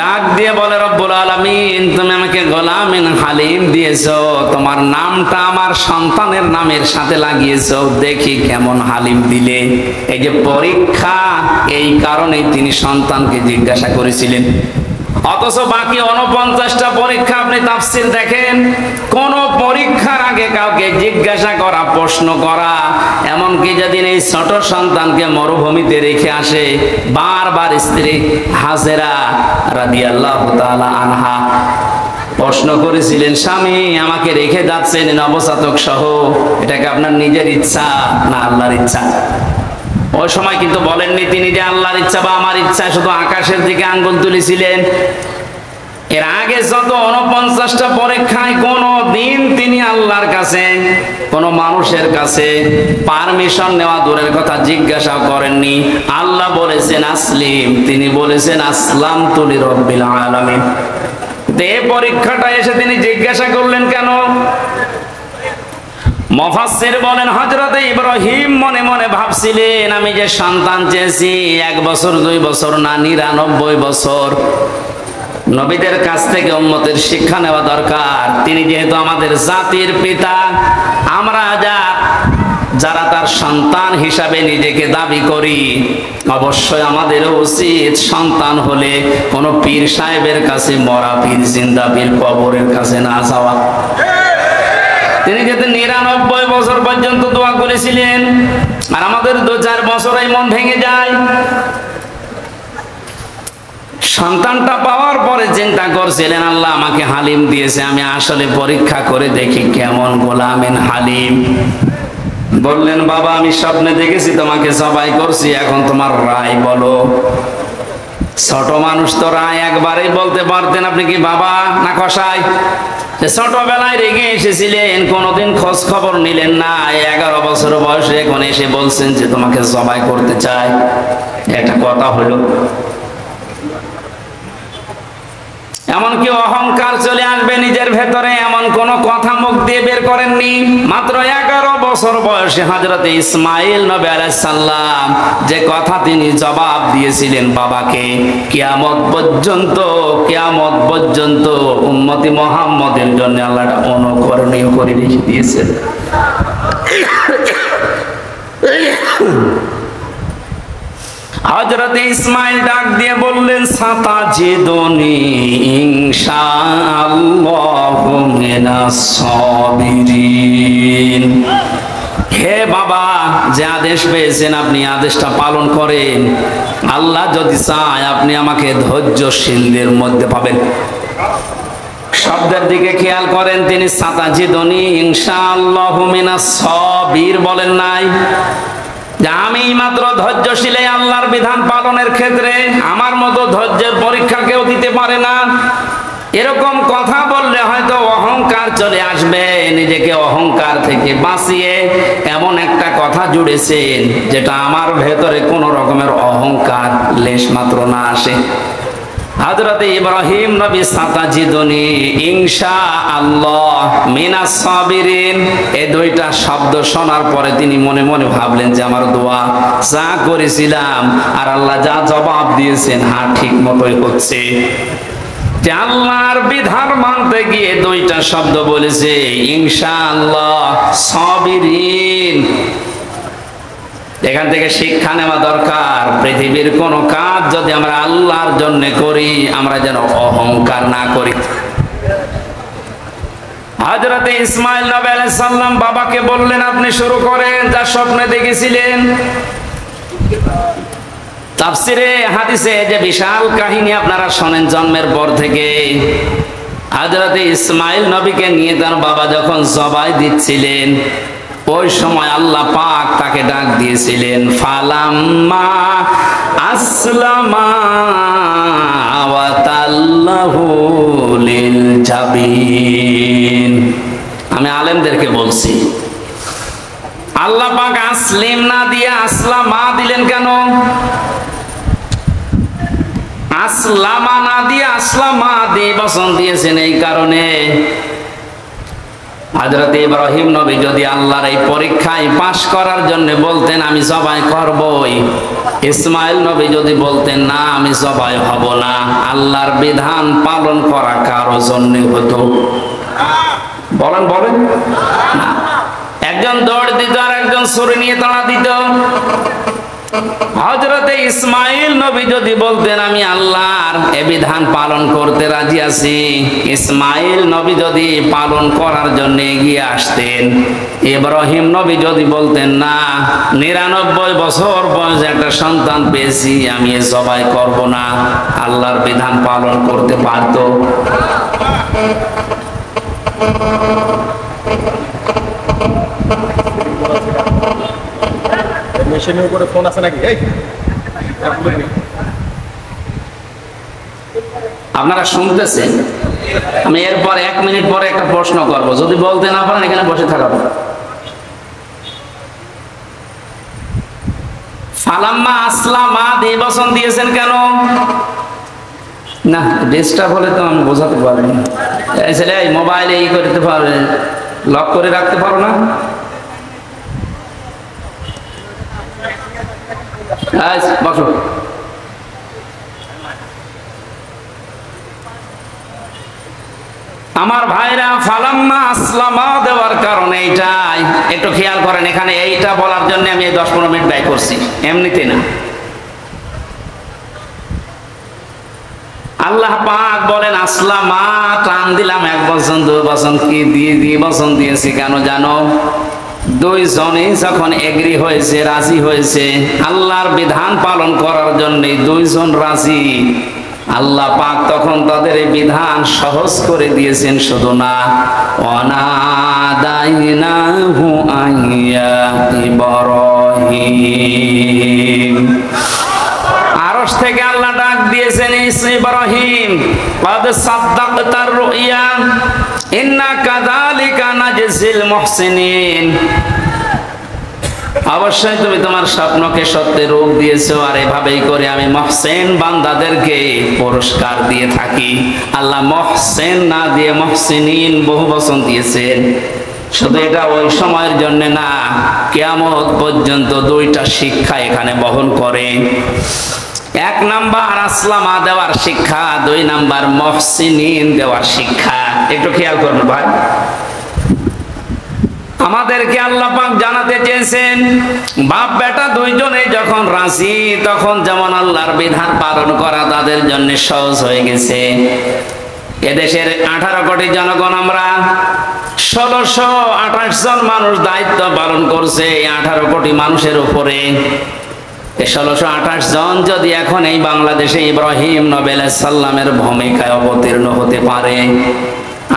ডাক দিয়ে বলে, রব্বুল আলামিন তুমি আমাকে গোলামিন হালিম দিয়েছো, তোমার নামটা আমার সন্তানের নামের সাথে লাগিয়েছো, দেখি কেমন হালিম দিলে। এই যে পরীক্ষা, এই কারণেই তিনি সন্তানকে জিজ্ঞাসা করেছিলেন। অথচ বাকি 49টা পরীক্ষা আপনি তাফসীর দেখেন, কোন পরীক্ষার আগে কাউকে জিজ্ঞাসা করা, প্রশ্ন করা, এমনকি যেদিন এই ছোট সন্তানকে মরুভূমিতে রেখে আসে, বারবার স্ত্রী হাজেরা রাদিয়াল্লাহু তাআলা আনহা প্রশ্ন করেছিলেন, স্বামী আমাকে রেখে যাচ্ছেন নবজাতক সহ, এটাকে আপনার নিজের ইচ্ছা না আল্লাহর ইচ্ছা? ওই সময় কিন্তু বলেননি তিনি যে আল্লাহর ইচ্ছা বা আমার ইচ্ছা, শুধু আকাশের দিকে আঙ্গুল তুলেছিলেন। এর আগে যত 49টা পরীক্ষায় কোন দিন তিনি আল্লাহর কাছে, কোন মানুষের কাছে পারমিশন নেওয়া দূরের কথা জিজ্ঞাসা করেননি। আল্লাহ বলেছেন আসলিম, তিনি বলেছেন আসলামতু লিরাব্বিল আলামিন। এই পরীক্ষাটা এসে তিনি জিজ্ঞাসা করলেন কেন? মুফাসসির বলেন, হযরত ইব্রাহিম মনে মনে ভাবছিলেন, আমি যে সন্তান চেয়েছি 1 বছর 2 বছর না, 99 বছর। নবীদের কাছ থেকে উম্মতের শিক্ষা নেওয়া দরকার। তিনি যেহেতু আমাদের জাতির পিতা, আমরা যা যারা তার সন্তান হিসাবে নিজেকে দাবি করি, অবশ্যই আমাদের উচিত সন্তান হলে কোন পীর সাহেবের কাছে, মরা পীর, জিন্দা পীর, কবরের কাছে না যাওয়া। তিনি যেতে 99 বছর পর্যন্ত দোয়া করেছিলেন, আর আমাদের 2-4 বছরেই মন ভেঙে যায়। সন্তানটা পাওয়ার পরে চিন্তা করছিলেন, আল্লাহ আমাকে হালিম দিয়েছে, আমি আসলে পরীক্ষা করে দেখি কেমন গোলামেন হালিম। বললেন, বাবা আমি স্বপ্নে দেখেছি তোমাকে জবাই করছি, এখন তোমার রায় বলো। ছোট মানুষ তো রায় একবারেই বলতে পারতেন, আপনি কি বাবা না কসাই? ছোটবেলায় রেগে এসেছিলেন, কোনোদিন খোঁজ খবর নিলেন না, 11 বছর বয়সে এখন এসে বলছেন যে তোমাকে জবাই করতে চাই। একটা কথা হলো। এমনকি অহংকার চলে আসবে নিজের ভেতরে, এমন কোন কথা মুখ দিয়ে বের করেননি। মাত্র 11 বছর বয়সে হযরত ইসমাইল নবী আলাইহিস সালাম যে কথা তিনি জবাব দিয়েছিলেন বাবাকে, কিয়ামত পর্যন্ত উম্মতি মুহাম্মদের জন্য আল্লাহ অনুকরণীয় করে রেখে দিয়েছেন। হযরত ইসমাইল ডাক দিয়ে বললেন, সাতাজিদুনি ইনশাআল্লাহু মিনাস সাবিরিন। হে বাবা, যে আদেশ পেয়েছেন আপনি আদেশটা পালন করেন। আল্লাহ যদি চায় আপনি আমাকে ধৈর্যশীলদের মধ্যে পাবেন। শব্দের দিকে খেয়াল করেন, তিনি সাতাজিদুনি ইনশাআল্লাহু মিনাস সাবির বলেন নাই যে আমি মাত্র ধৈর্যশীল আল্লাহর বিধান পালনের ক্ষেত্রে, আমার মতো ধৈর্যের পরীক্ষা কেউ দিতে পারে না। এরকম কথা বললে হয়তো অহংকার চলে আসবে, নিজেকে অহংকার থেকে বাঁচিয়ে এমন একটা কথা জুড়েছেন যেটা আমার ভেতরে কোন রকমের অহংকার লেশ মাত্র না আসে। হযরত ইব্রাহিম নবী সাতাজিদুনি ইনশাআল্লাহ মিনাস সাবিরিন, এই দুইটা শব্দ শোনার পরে তিনি মনে মনে ভাবলেন যে আমার দোয়া যা করেছিলাম আর আল্লাহ যা জবাব দিয়েছেন, হ্যাঁ ঠিক মতোই হচ্ছে। যে আল্লাহর বিধান মানতে গিয়ে দুইটা শব্দ বলেছে, ইনশাআল্লাহ সাবিরিন। এখান থেকে শিক্ষা নেওয়া দরকার, পৃথিবীর কোন কাজ যদি আমরা আল্লাহর জন্য করি, আমরা যেন অহংকার না করি। হযরত ইসমাইল নবী আলাইহিস সালাম বাবাকে বললেন, আপনি শুরু করেন যা স্বপ্নে দেখেছিলেন। তাফসিরে হাদিসে যে বিশাল কাহিনী আপনারা শোনেন জন্মের পর থেকে, হযরত ইসমাইল নবীকে নিয়ে তার বাবা যখন জবাই দিচ্ছিলেন, ওই সময় আল্লাহ পাক তাকে ডাক দিয়েছিলেন, ফালাম্মা আসলামা ওয়া তাল্লাহু লিল জাবিন। আমি আলেমদেরকে বলছি, আল্লাহ পাক আসলিম না দিয়ে আসলামা দিলেন কেন? আসলামা না দিয়ে আসলামা দিয়ে বচন দিয়েছেন এই কারণে, হযরত ইব্রাহিম নবী যদি আল্লাহর এই পরীক্ষায় পাশ করার জন্য বলতেন আমি জবাই করবই, ইসমাইল নবী যদি বলতেন না আমি জবাই হব না, আল্লাহর বিধান পালন করা কারো জন্য হতো? বলেন বলেন না। একজন দৌড় দিত আর একজন ছুরি নিয়ে তাড়া দিত। হযরতে ইসমাইল নবী যদি বলতেন আমি আল্লাহর এই বিধান পালন করতে রাজি আছি, ইসমাইল নবী যদি পালন করার জন্য এগিয়ে আসতেন, ইব্রাহিম নবী যদি বলতেন না 99 বছর বয়সে একটা সন্তান পেয়েছি আমি এ জবাই করব না, আল্লাহর বিধান পালন করতে পারত। মেশিনের উপরে ফোন আছে নাকি? আপনারা শুনতেছেন? আমি এরপর 1 মিনিট পরে একটা প্রশ্ন করব, যদি বলতে না পারেন এখানে বসে থাকবো। ফালাম্মা আসলামা দিয়ে বচন দিয়েছেন কেন? না ডিস্টার্ব হলে তো আমি বোঝাতে পারবো না। এই ছেলে মোবাইলে ই করতে পারবে, লক করে রাখতে পারো না? বসো। আমার ভাইরা, ফালাম্মা আসলামা দেওয়ার কারণে এইটাই একটু খেয়াল করেন। এখানে এইটা বলার জন্য আমি এই 10-15 মিনিট ব্যয় করছি, এমনিতে না। আল্লাহ পাক বলেন আসলামা, টান দিলাম 1 বচন 2 বচন, কি দিয়ে বচন দিয়েছি কেন জানো? দুইজনেই যখন এগ্রি হয়েছে, রাজি হয়েছে আল্লাহর বিধান পালন করার জন্য, দুইজন রাজি, আল্লাহ পাক তখন তাদের এই বিধান সহজ করে দিয়েছেন। শুধু না, অনাদাইনাহু আইয়া ইব্রাহিম, আরশ থেকে আল্লাহ ডাক দিয়েছেন, ইব্রাহিম ক্বাদ সাদ্দাকতার রুইয়া ইন্না কাযালিকা নাজজিল মুহসিনিন, অবশ্যই তুমি তোমার স্বপ্নকে সত্যে রূপ দিয়েছো, আর এভাবেই করে আমি মুহসিন বান্দাদেরকে পুরস্কার দিয়ে থাকি। আল্লাহ মুহসিন না দিয়ে মুহসিনিন বহু বচন দিয়েছেন। শুধু এটা ওই সময়ের জন্য না, কিয়ামত পর্যন্ত 2টা শিক্ষা এখানে বহন করে। 1 নাম্বার আসলামা দেওয়ার শিক্ষা, 2 নাম্বার মুহসিনিন দেওয়ার শিক্ষা। একটু খেয়াল করুন ভাই, আমাদেরকে আল্লাহ পাক জানাতে চেয়েছেন বাপ বেটা দুইজনে যখন রাজি, তখন যেমন আল্লাহর বিধান পালন করা তাদের জন্য সহজ হয়ে গেছে। এদেশের 18 কোটি জনগণ, আমরা 1628 জন মানুষ দায়িত্ব পালন করছে 18 কোটি মানুষের উপরে। 1628 জন যদি এখন এই বাংলাদেশে ইব্রাহিম নবী আলাইহিস সালামের ভূমিকায় অবতীর্ণ হতে পারে,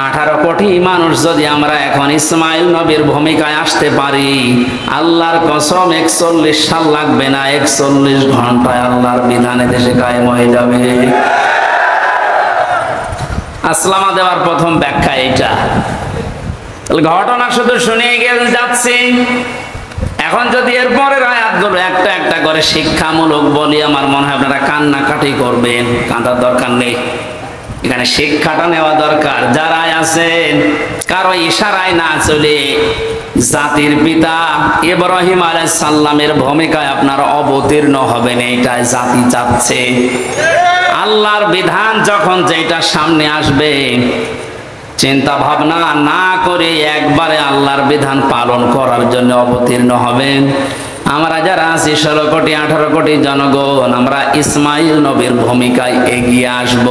18 কোটি মানুষ যদি আমরা এখন ইসমাইল নবীর ভূমিকায় আসতে পারি, আল্লাহর কসম 41 সাল লাগবে না, 41 ঘন্টায় আল্লাহর বিধানে দেশে কায়েম হয়ে যাবে। আসলামা দেওয়ার প্রথম ব্যাখ্যা এইটা। ঘটনা শুধু শুনে গেলে যাচ্ছি, এখন যদি এরপরের আয়াতগুলো একটা একটা করে শিক্ষামূলক বলি, আমার মনে হয় আপনারা কান্নাকাটি করবেন। কাঁদার দরকার নেই, এখানে শিক্ষাটা নেওয়া দরকার। যারা আছেন কারো ইশারায় না চলে জাতির পিতা ইব্রাহিম আলাইহিস সালামের ভূমিকায় আপনারা অবতীর্ণ হবেন, এইটাই জাতি চাচ্ছে। আল্লাহর বিধান যখন যেটা সামনে আসবে, চিন্তা ভাবনা না করে একবারে আল্লাহর বিধান পালন করার জন্য অবতীর্ণ হবেন। আমরা যারা আছি 16 কোটি 18 কোটি জনগণ, আমরা ইসমাইল নবীর ভূমিকায় এগিয়ে আসব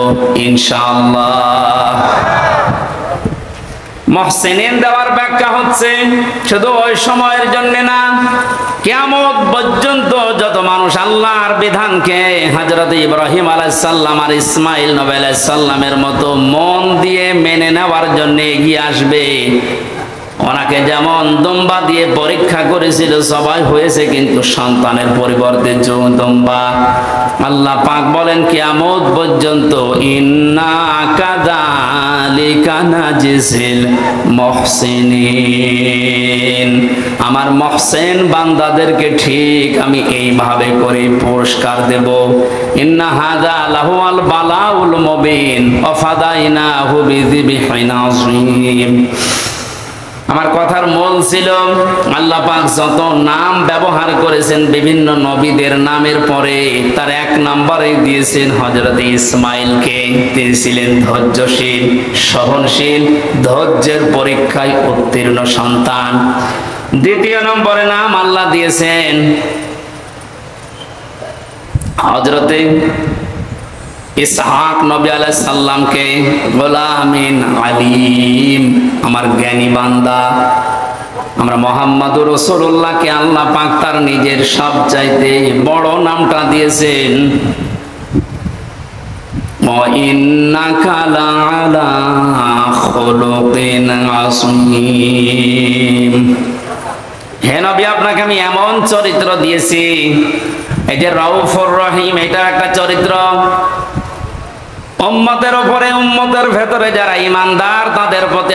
ইনশাআল্লাহ। মুহসিনিন দেওয়ার ব্যাখ্যা হচ্ছে শুধু ওই সময়ের জন্য না, কিয়ামত পর্যন্ত যত মানুষ আল্লাহর বিধানকে হযরত ইব্রাহিম আলাইহিস সালাম আর ইসমাইল নবী আলাইহিস সালামের মতো মন দিয়ে মেনে নেওয়ার জন্য এগিয়ে আসবে। ওনাকে যেমন দুম্বা দিয়ে পরীক্ষা করেছিল, সবাই হয়েছে, কিন্তু সন্তানের পরিবর্তে দুম্বা। আল্লাহ পাক বলেন কিয়ামত পর্যন্ত ইন্না কাযালিকা নাজিল মুহসিনিন, আমার মুহসিন বান্দাদেরকে ঠিক আমি এইভাবে করে পুরস্কার দেব। ইন্না হাযা লাহুল বালাউল মুবিন ওয়া ফাদাইনাহু বিযিবহিন আযীম। আমার কথার মূল ছিল আল্লাহ পাক যত নাম ব্যবহার করেছেন বিভিন্ন নবীদের নামের পরে, তার 1 নম্বরে দিয়েছেন হযরত ইসমাইলকে। তিনি ছিলেন ধৈর্যশীল, সহনশীল, ধৈর্যের পরীক্ষায় উত্তীর্ণ সন্তান। 2 নম্বরে নাম আল্লাহ দিয়েছেন হযরতে ইসহাক নবী আলাইহিস সালামকে, গোলামিন আলিম, আমার জ্ঞানী বান্দা। আমরা মুহাম্মদুর রাসূলুল্লাহকে আল্লাহ পাক তার নিজের সবচাইতে বড় নামটা দিয়েছেন, ওয়া ইন্নাকা লাআলা খুলুকিন আযীম। হে নবী, আপনাকে আমি এমন চরিত্র দিয়েছি, এই যে রাউফুর রহিম, এটা একটা চরিত্র। উম্মতের উপরে, উম্মতের ভেতরে যারা ঈমানদার তাদের প্রতি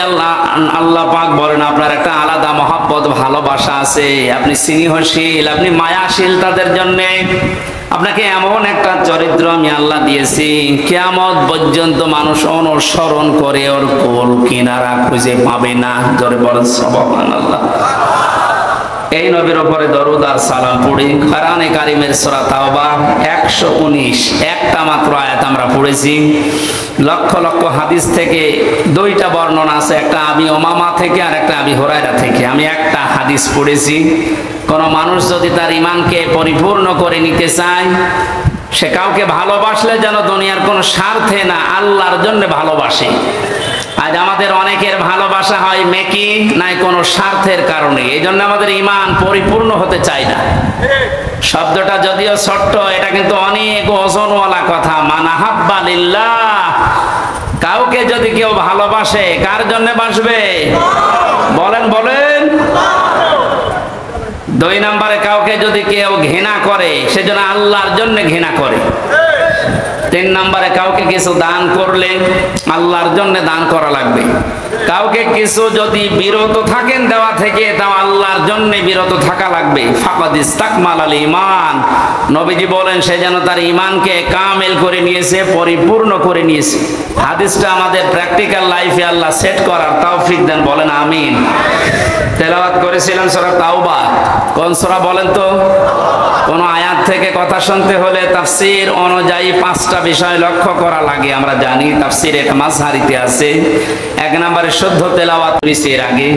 আল্লাহ পাক বলেন আপনার একটা আলাদা মহব্বত, ভালোবাসা আছে, আপনি স্নেহশীল, আপনি মায়াশীল তাদের জন্য। আপনাকে এমন একটা চরিত্র আমি আল্লাহ দিয়েছি, কিয়ামত পর্যন্ত মানুষ অনুসরণ করে ওর কোল কিনারা খুঁজে পাবে না। জোরে বলেন সুবহানাল্লাহ। এই নবীর উপরে দরুদ আর সালাম পড়ি। কোরআনে কারীমের সূরা তাওবা 119 একটা মাত্র আয়াত আমরা পড়েছি। লক্ষ লক্ষ হাদিস থেকে দুইটা বর্ণনা আছে, একটা আবি উমামা থেকে আর একটা আবি হুরায়রা থেকে। আমি একটা হাদিস পড়েছি, কোন মানুষ যদি তার ঈমানকে পরিপূর্ণ করে নিতে চায়, সে কাউকে ভালোবাসলে যেন দুনিয়ার কোনো স্বার্থে না, আল্লাহর জন্য ভালোবাসে। আজ আমাদের অনেকের ভালোবাসা হয় মেকি নাই কোনো স্বার্থের কারণে, এই জন্য আমাদের ঈমান পরিপূর্ণ হতে চায় না। শব্দটা যদিও ছোট্ট, এটা কিন্তু অনেক ওজনওয়ালা কথা। মান আহাব্বা লিল্লাহ, কাউকে যদি কেউ ভালোবাসে, কার জন্য বাসবে? বলেন বলেন। দুই নম্বরে, কাউকে যদি কেউ ঘৃণা করে, সেজন্য আল্লাহর জন্য ঘৃণা করে। তিন নম্বরে, কাউকে কিছু দান করলে আল্লাহর জন্য দান করা লাগবে। কাউকে কিছু যদি বিরত থাকেন দেওয়া থেকে, তাও আল্লাহর জন্য বিরত থাকা লাগবে। ফাকাদ ইস্তাকমালাল ঈমান, নবীজি বলেন সে যেন তার ঈমানকে কামেল করে নিয়েছে, পরিপূর্ণ করে নিয়েছে। হাদিসটা আমাদের প্র্যাকটিক্যাল লাইফে আল্লাহ সেট করার তৌফিক দেন, বলেন আমিন। তেলাওয়াত করেছিলাম সূরা তাওবা। কোন সূরা বলেন তো? কোন আয়াত থেকে কথা শুনতে হলে তাফসীর অনুযায়ী 5টা বিষয় লক্ষ্য করা লাগে। আমরা জানি তাফসীর এক মাযহারিতে আছে। এক নম্বরে শুদ্ধ তেলাওয়াত করেছি এর আগে,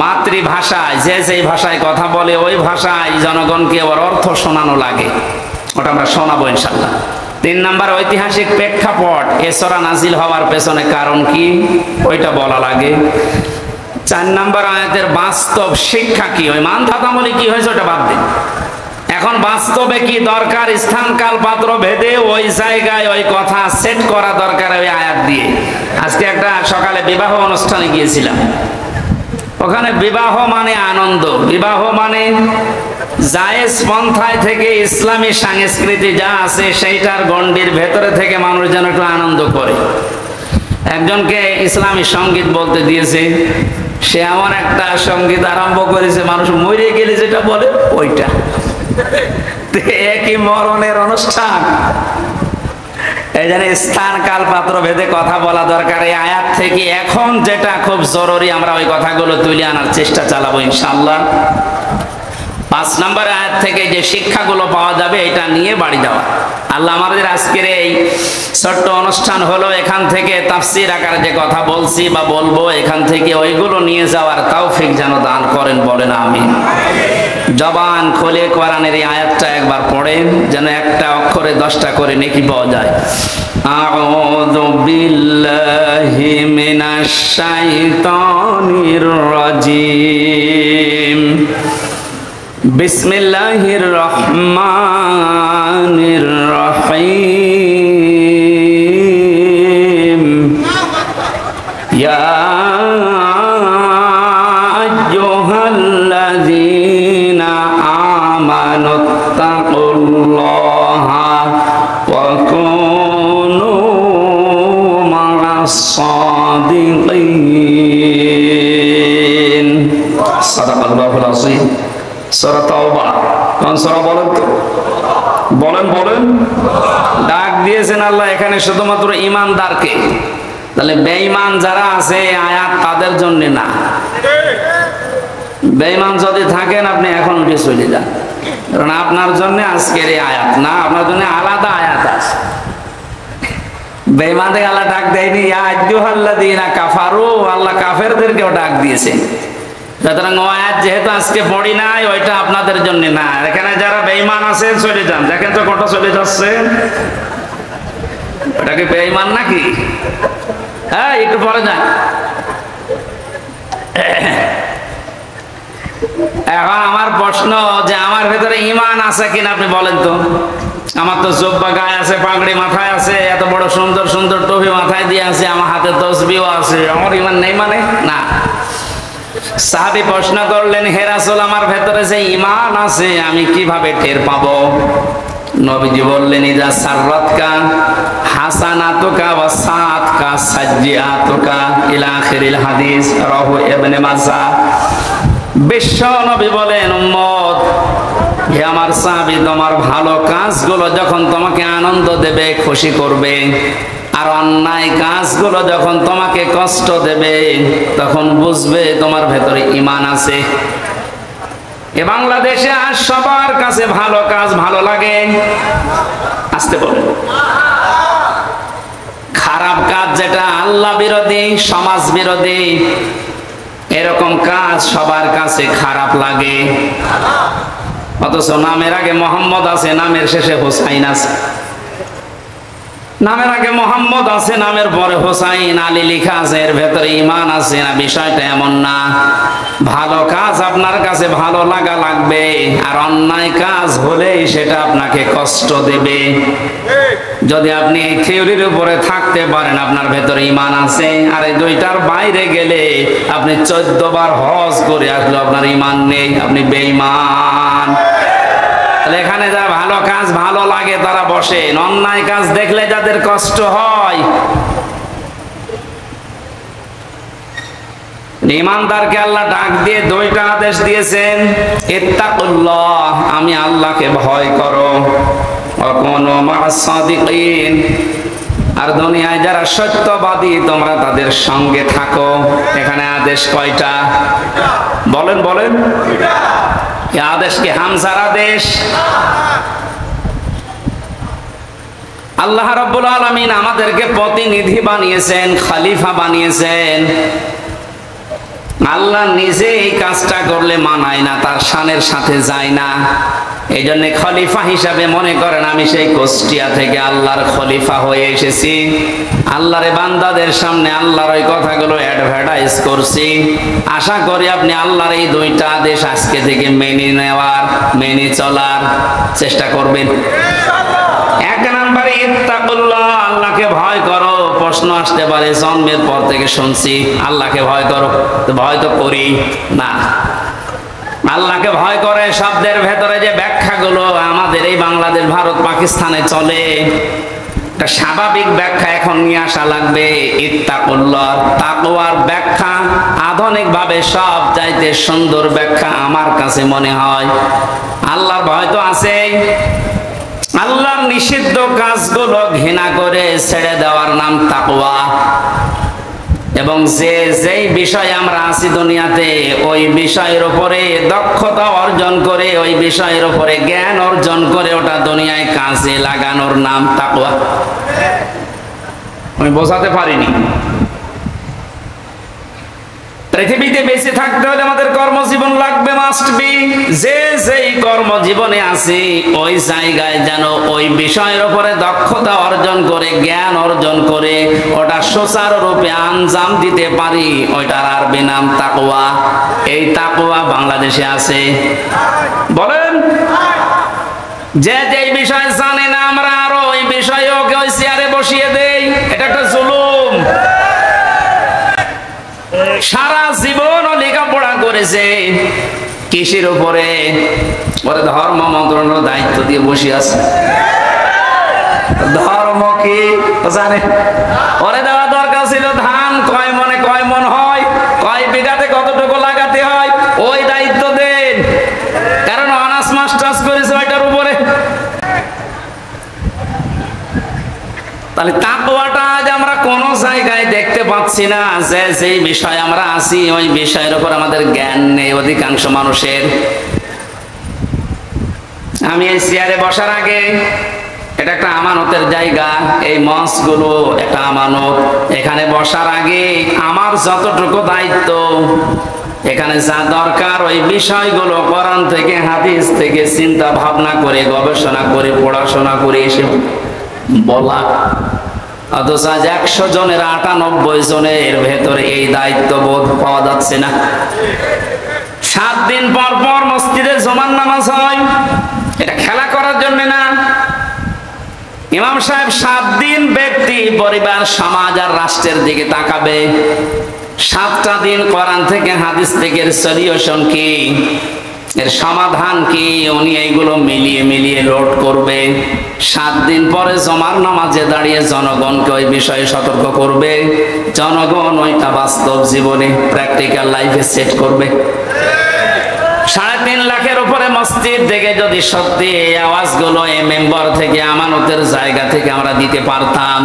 মাতৃভাষায় যে যেই ভাষায় কথা বলে ওই ভাষায় জনগণকে ওর অর্থ শোনানো লাগে, ওটা আমরা শোনাবো ইনশাআল্লাহ। 3 নম্বর, ঐতিহাসিক প্রেক্ষাপট, এ সূরা নাজিল হওয়ার পেছনে কারণ কি, ওইটা বলা লাগে। 4 নম্বর, আয়াতের বাস্তব শিক্ষা কি, ওই মান ধাতামলি কি হয়েছে ওটা বাদ দিন। এখন বাস্তবে কি দরকার, স্থান কাল পাত্র ভেদে ওই জায়গায় ওই কথা সেট করা দরকার ওই আয়াত দিয়ে। আজকে একটা সকালে বিবাহ অনুষ্ঠানে গিয়েছিলাম, ওখানে বিবাহ মানে আনন্দ, বিবাহ মানে জায়েজ পন্থায় থেকে ইসলামী সংস্কৃতি যা আছে সেইটার গণ্ডির ভেতরে থেকে মানুষ যেন একটু আনন্দ করে। একজনকে ইসলামী সঙ্গীত বলতে দিয়েছে, সে এমন একটা সঙ্গীত আরম্ভ করেছে, মানুষ মরে গেলে যেটা বলে ওইটা। একই মরণের অনুষ্ঠান। এই জন্য স্থান কাল পাত্র ভেদে কথা বলা দরকার। এই আয়াত থেকে এখন যেটা খুব জরুরি, আমরা ওই কথাগুলো তুলে আনার চেষ্টা চালাবো ইনশাআল্লাহ। 5 নম্বর আয়াত থেকে যে শিক্ষাগুলো পাওয়া যাবে এটা নিয়ে বাড়ি যাওয়া। আল্লাহ আমাদের আজকের এই ছোট্ট অনুষ্ঠান হলো, এখান থেকে তাফসীর আকারে যে কথা বলছি বা বলবো, এখান থেকে ওইগুলো নিয়ে যাওয়ার তৌফিক যেন দান করেন, বলেন আমিন। জবান খুলে কোরআনের এই আয়াতটা একবার পড়েন, যেন একটা অক্ষরে 10টা করে নেকি পাওয়া যায়। আউযু বিল্লাহি মিনাশ শাইতানির রাজিম। বিসমিল্লাহির রহমানির রহিম। ইয়া আইয়ুহাল্লাযীনা আমানুত্তাকুল্লাহা ওয়া কুনু মা'আস সাদিকিন। সাদাকাল্লাহুল আযীম। সূরা তাওবা। কোন সূরা বলেন তো? বলেন বলেন। ডাক দিয়েছেন আল্লাহ এখানে শুধুমাত্র ঈমানদারকে, তাহলে বেঈমান যারা আছে আয়াত তাদের জন্য না। বেঈমান যদি থাকেন আপনি এখন উঠে চলে যান, কারণ আপনার জন্য আজকের এই আয়াত না, আপনার জন্য আলাদা আয়াত আছে। বেঈমানদের আল্লাহ ডাক দেয়নি, ইয়া আইয়ুহাল্লাযীনা কাফারু, আল্লাহ কাফেরদেরকেও ডাক দিয়েছেন। সুতরাং ও আয়াত যেহেতু আজকে পড়ি নাই, ওইটা আপনাদের জন্য না। এখানে যারা বেঈমান আছে চলে যান। দেখেন তো কত চলে যাচ্ছে, ওটা কি বেঈমান নাকি? হ্যাঁ, একটু পরে যান। এখন আমার প্রশ্ন যে আমার ভেতরে ঈমান আছে কিনা আপনি বলেন তো। আমার তো জুব্বা গায়ে আছে, পাগড়ি মাথায় আছে, এত বড় সুন্দর সুন্দর টুপি মাথায় দিয়ে আছে, আমার হাতে তসবিহ আছে, আমার ঈমান নেই মানে? না। সাহাবী প্রশ্ন করলেন, হে রাসূল, আমার ভেতরে যে ঈমান আছে আমি কিভাবে টের পাবো? নবীজি বললেন, ইযা সাররাতকা হাসানাতুকা ওয়া সাআতকা সাজ্জিআতুকা ইলা আখিরিল হাদিস, রাহু ইবনে মাজাহ। বিশ্ব নবী বলেন, উম্মত হে আমার সাহাবী, তোমার ভালো কাজগুলো যখন তোমাকে আনন্দ দেবে, খুশি করবে, আর অন্যায় কাজগুলো যখন তোমাকে কষ্ট দেবে, তখন বুঝবে তোমার ভেতরে ঈমান আছে। এ বাংলাদেশে আজ সবার কাছে ভালো কাজ ভালো লাগে, আসতে বলে। খারাপ আল্লাহ বিরোধী, সমাজ বিরোধী এরকম কাজ সবার কাছে খারাপ লাগে। অথচ নামের আগে মোহাম্মদ আছে, নামের শেষে হোসাইন আছে। নামের আগে মোহাম্মদ আছে, নামের পরে হোসাইন আলী লেখা আছে, এর ভেতরে ঈমান আছে না? বিষয়টা এমন না। ভালো কাজ আপনার কাছে ভালো লাগা লাগবে, আর অন্যায় কাজ হলেই সেটা আপনাকে কষ্ট দেবে। যদি আপনি এই থিওরির উপরে থাকতে পারেন আপনার ভেতরে ঈমান আছে, আর এই দুইটার বাইরে গেলে আপনি 14 বার হজ করে আসলে আপনার ঈমান নেই, আপনি বেঈমান। এখানে যা ভালো কাজ ভালো লাগে তারা বসেন, অন্যায় কাজ দেখলে যাদের কষ্ট হয়, ঈমানদারকে আল্লাহ ডাক দিয়ে দুইটা আদেশ দিয়েছেন, ইত্তাকুল্লাহ, আমি আল্লাহকে ভয় করো, ওয়া কুনু মা'আস সাদিকিন, আর দুনিয়ায় যারা সত্যবাদী তোমরা তাদের সঙ্গে থাকো। এখানে আদেশ কয়টা? বলেন বলেন। এই আদেশ কি হামজার আদেশ? আল্লাহ রাব্বুল আলামিন আমাদেরকে প্রতিনিধি বানিয়েছেন, খলিফা বানিয়েছেন। আল্লাহ নিজে এই কাজটা করলে মানায় না, তার শানের সাথে যায় না। এই জন্য খলিফা হিসাবে মনে করেন আমি সেই কুষ্টিয়া থেকে আল্লাহর খলিফা হয়ে এসেছি, আল্লাহর বান্দাদের সামনে আল্লাহর ওই কথাগুলো অ্যাডভার্টাইজ করছি। আশা করি আপনি আল্লাহর এই দুইটা আদেশ আজকে থেকে মেনে নেওয়ার, মেনে চলার চেষ্টা করবেন। এক নম্বরে ইত্তাকুল্লাহ, আল্লাহকে ভয় করো। প্রশ্ন আসতে পারে, জন্মের পর থেকে শুনছি আল্লাহকে ভয় করো, তো ভয় তো করি না। আল্লাহকে ভয় করে শব্দের ভেতরে যে ব্যাখ্যাগুলো আমাদের এই বাংলাদেশ, ভারত, পাকিস্তানে চলে, একটা স্বাভাবিক ব্যাখ্যা এখন নিয়ে আসা লাগবে। ইত্তাকুল্লাহ, তাকওয়ার ব্যাখ্যা আধুনিক ভাবে সব চাইতে সুন্দর ব্যাখ্যা আমার কাছে মনে হয়। আল্লাহর ভয় তো আছেই, আল্লাহর নিষিদ্ধ কাজগুলো ঘৃণা করে ছেড়ে দেওয়ার নাম তাকওয়া। এবং যেই বিষয়ে আমরা আছি দুনিয়াতে, ওই বিষয়ের উপরে দক্ষতা অর্জন করে, ওই বিষয়ের উপরে জ্ঞান অর্জন করে ওটা দুনিয়ায় কাজে লাগানোর নাম তাকওয়া। আমি বোঝাতে পারিনি। পৃথিবীতে বেঁচে থাকতে হলে আমাদের কর্মজীবন লাগবে, মাস্ট বি। যেই কর্মজীবনে আছে ওই জায়গায় যেন ওই বিষয়ের উপরে দক্ষতা অর্জন করে, জ্ঞান অর্জন করে ওটা সুচারুরূপে আঞ্জাম দিতে পারি, ওইটার আরবি নাম তাকওয়া। এই তাকওয়া বাংলাদেশে আছে? বলেন। যেই বিষয় জানে না আমরা আরো ওই বিষয়ে ওকে ওই চেয়ারে বসিয়ে দেই, এটা একটা জুলুম। সারা জীবন লেখাপড়া করেছে কৃষির উপরে, ওরে ধর্ম মন্ত্রণালয়ের দায়িত্ব দিয়ে বসে আছে। ধর্ম কি জানে? ওরে দেওয়া দরকার ছিল ধান কয় মনে কয় মন হয়, কয় বিঘাতে কতটুকু লাগাতে হয়, ওই দায়িত্ব দেন। কারণ অনার্স মাস্টার্স করেছে ওইটার উপরে। তাহলে তাকওয়াটা আজ আমরা কোন জায়গায় দেখতে পাচ্ছি না। যেই বিষয় আমরা আছি ওই বিষয়ের উপর আমাদের জ্ঞান নেই অধিকাংশ মানুষের। আমি এই চেয়ারে বসার আগে, এটা একটা আমানতের জায়গা, এই মঞ্চগুলো একটা আমানত। এখানে বসার আগে আমার যতটুকু দায়িত্ব, এখানে যা দরকার ওই বিষয়গুলো কোরআন থেকে, হাদিস থেকে চিন্তা ভাবনা করে, গবেষণা করে, পড়াশোনা করে এসে বলা। অথচ আজ 100 জনের 98 জনের ভেতরে এই দায়িত্ববোধ পাওয়া যাচ্ছে না। 7 দিন পর পর মসজিদে জুমার নামাজ হয়, এটা খেলা করার জন্য না। ইমাম সাহেব 7 দিন ব্যক্তি, পরিবার, সমাজ আর রাষ্ট্রের দিকে তাকাবে। 7টা দিন কোরআন থেকে, হাদিস থেকে সলিউশন কি, এর সমাধান কি, উনি এইগুলো মিলিয়ে মিলিয়ে লোড করবে। 7 দিন পরে জমার নামাজে দাঁড়িয়ে জনগণকে ওই বিষয়ে সতর্ক করবে। জনগণ ওইটা বাস্তব জীবনে, প্র্যাকটিক্যাল লাইফে সেট করবে। 3.5 লাখের উপরে মসজিদ থেকে যদি সত্যি এই আওয়াজগুলো এই মেম্বার থেকে, আমানতের জায়গা থেকে আমরা দিতে পারতাম,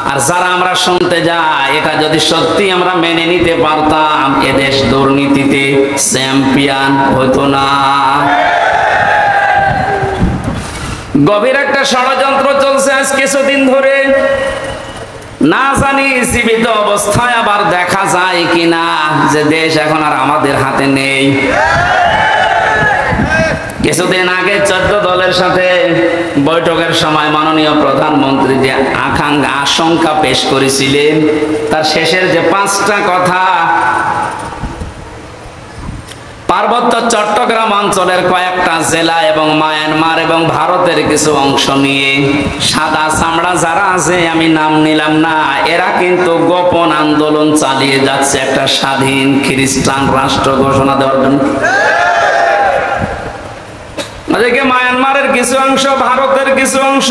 আর যারা আমরা শুনতে যাই এটা যদি সত্যি আমরা মেনে নিতে পারতাম, এদেশ দুর্নীতিতে চ্যাম্পিয়ন হতো না। গভীর একটা ষড়যন্ত্র চলছে আজ কিছুদিন ধরে। না জানি জীবিত অবস্থায় আবার দেখা যায় কিনা যে দেশ এখন আর আমাদের হাতে নেই। কিছুদিন আগে 14 দলের সাথে বৈঠকের সময় মাননীয় প্রধানমন্ত্রী যে আশঙ্কা পেশ করেছিলেন, তার শেষের যে 5টা কথা, পার্বত্য চট্টগ্রাম অঞ্চলের কয়েকটা জেলা এবং মায়ানমার এবং ভারতের কিছু অংশ নিয়ে সাদা চামড়া যারা আছে, আমি নাম নিলাম না, এরা কিন্তু গোপন আন্দোলন চালিয়ে যাচ্ছে একটা স্বাধীন খ্রিস্টান রাষ্ট্র ঘোষণা দেওয়ার জন্য। ওদিকে মায়ানমারের কিছু অংশ, ভারতের কিছু অংশ,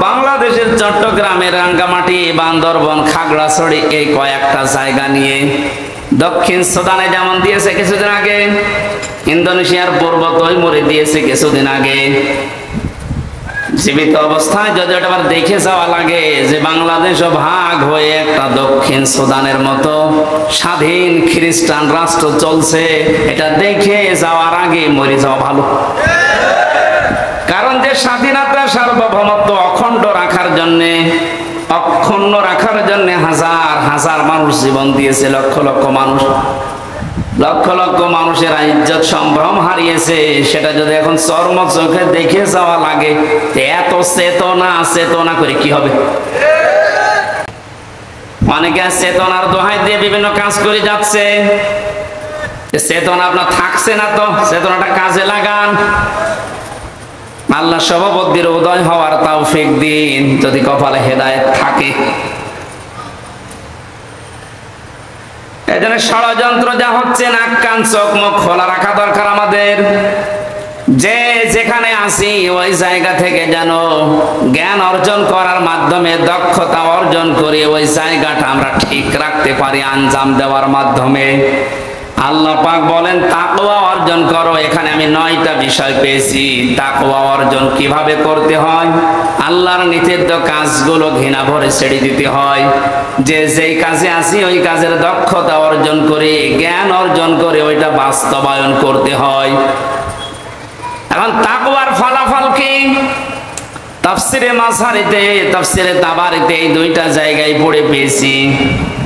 বাংলাদেশের চট্টগ্রামের রাঙ্গামাটি, বান্দরবন, খাগড়াছড়ি, এই কয়েকটা জায়গা নিয়ে, দক্ষিণ সুদানে যেমন দিয়েছে কিছুদিন আগে, ইন্দোনেশিয়ার পূর্ব তৈমুরে দিয়েছে কিছুদিন আগে। জীবিত অবস্থায় যদি ওটা আবার দেখে যাওয়া লাগে যে বাংলাদেশও ভাগ হয়ে একটা দক্ষিণ সুদানের মতো স্বাধীন খ্রিস্টান রাষ্ট্র চলছে, এটা দেখে যাওয়ার আগে মরে যাওয়া ভালো। কারণ যে স্বাধীনতা, সার্বভৌমত্ব অখণ্ড রাখার জন্যে, অক্ষুণ্ণ রাখার জন্য হাজার হাজার মানুষ জীবন দিয়েছে, লক্ষ লক্ষ মানুষ, লক্ষ লক্ষ মানুষের ইজ্জত সম্ভ্রম হারিয়েছে, সেটা যদি এখন চর্ম চোখে দেখে যাওয়া লাগে, এত চেতনা করে কি হবে? অনেকে চেতনার দোহাই দিয়ে বিভিন্ন কাজ করে যাচ্ছে। চেতনা আপনার থাকছে না, তো চেতনাটা কাজে লাগান। আল্লাহ সভাপতির উদয় হওয়ার তৌফিক দিন যদি কপালে হেদায়েত থাকে। এজন্য ষড়যন্ত্র যা হচ্ছে, নাক কান চোখ মুখ খোলা রাখা দরকার আমাদের। যে যেখানে আসি ওই জায়গা থেকে যেন জ্ঞান অর্জন করার মাধ্যমে, দক্ষতা অর্জন করে ওই জায়গাটা আমরা ঠিক রাখতে পারি আঞ্জাম দেওয়ার মাধ্যমে। আল্লাহ পাক বলেন তাকওয়া অর্জন করো। এখানে আমি 9টা বিষয় পেয়েছি। তাকওয়া অর্জন কিভাবে করতে হয়? আল্লাহর নিষিদ্ধ কাজগুলো ঘৃণা ভরে ছেড়ে দিতে হয়। যে যেই কাজে আসি ওই কাজের দক্ষতা অর্জন করে, জ্ঞান অর্জন করে ওইটা বাস্তবায়ন করতে হয়। এখন তাকওয়ার ফলাফল কি? তাফসিরে মাঝারিতে, তাফসিরে তাবারিতে এই 2টা জায়গায় পড়ে পেয়েছি।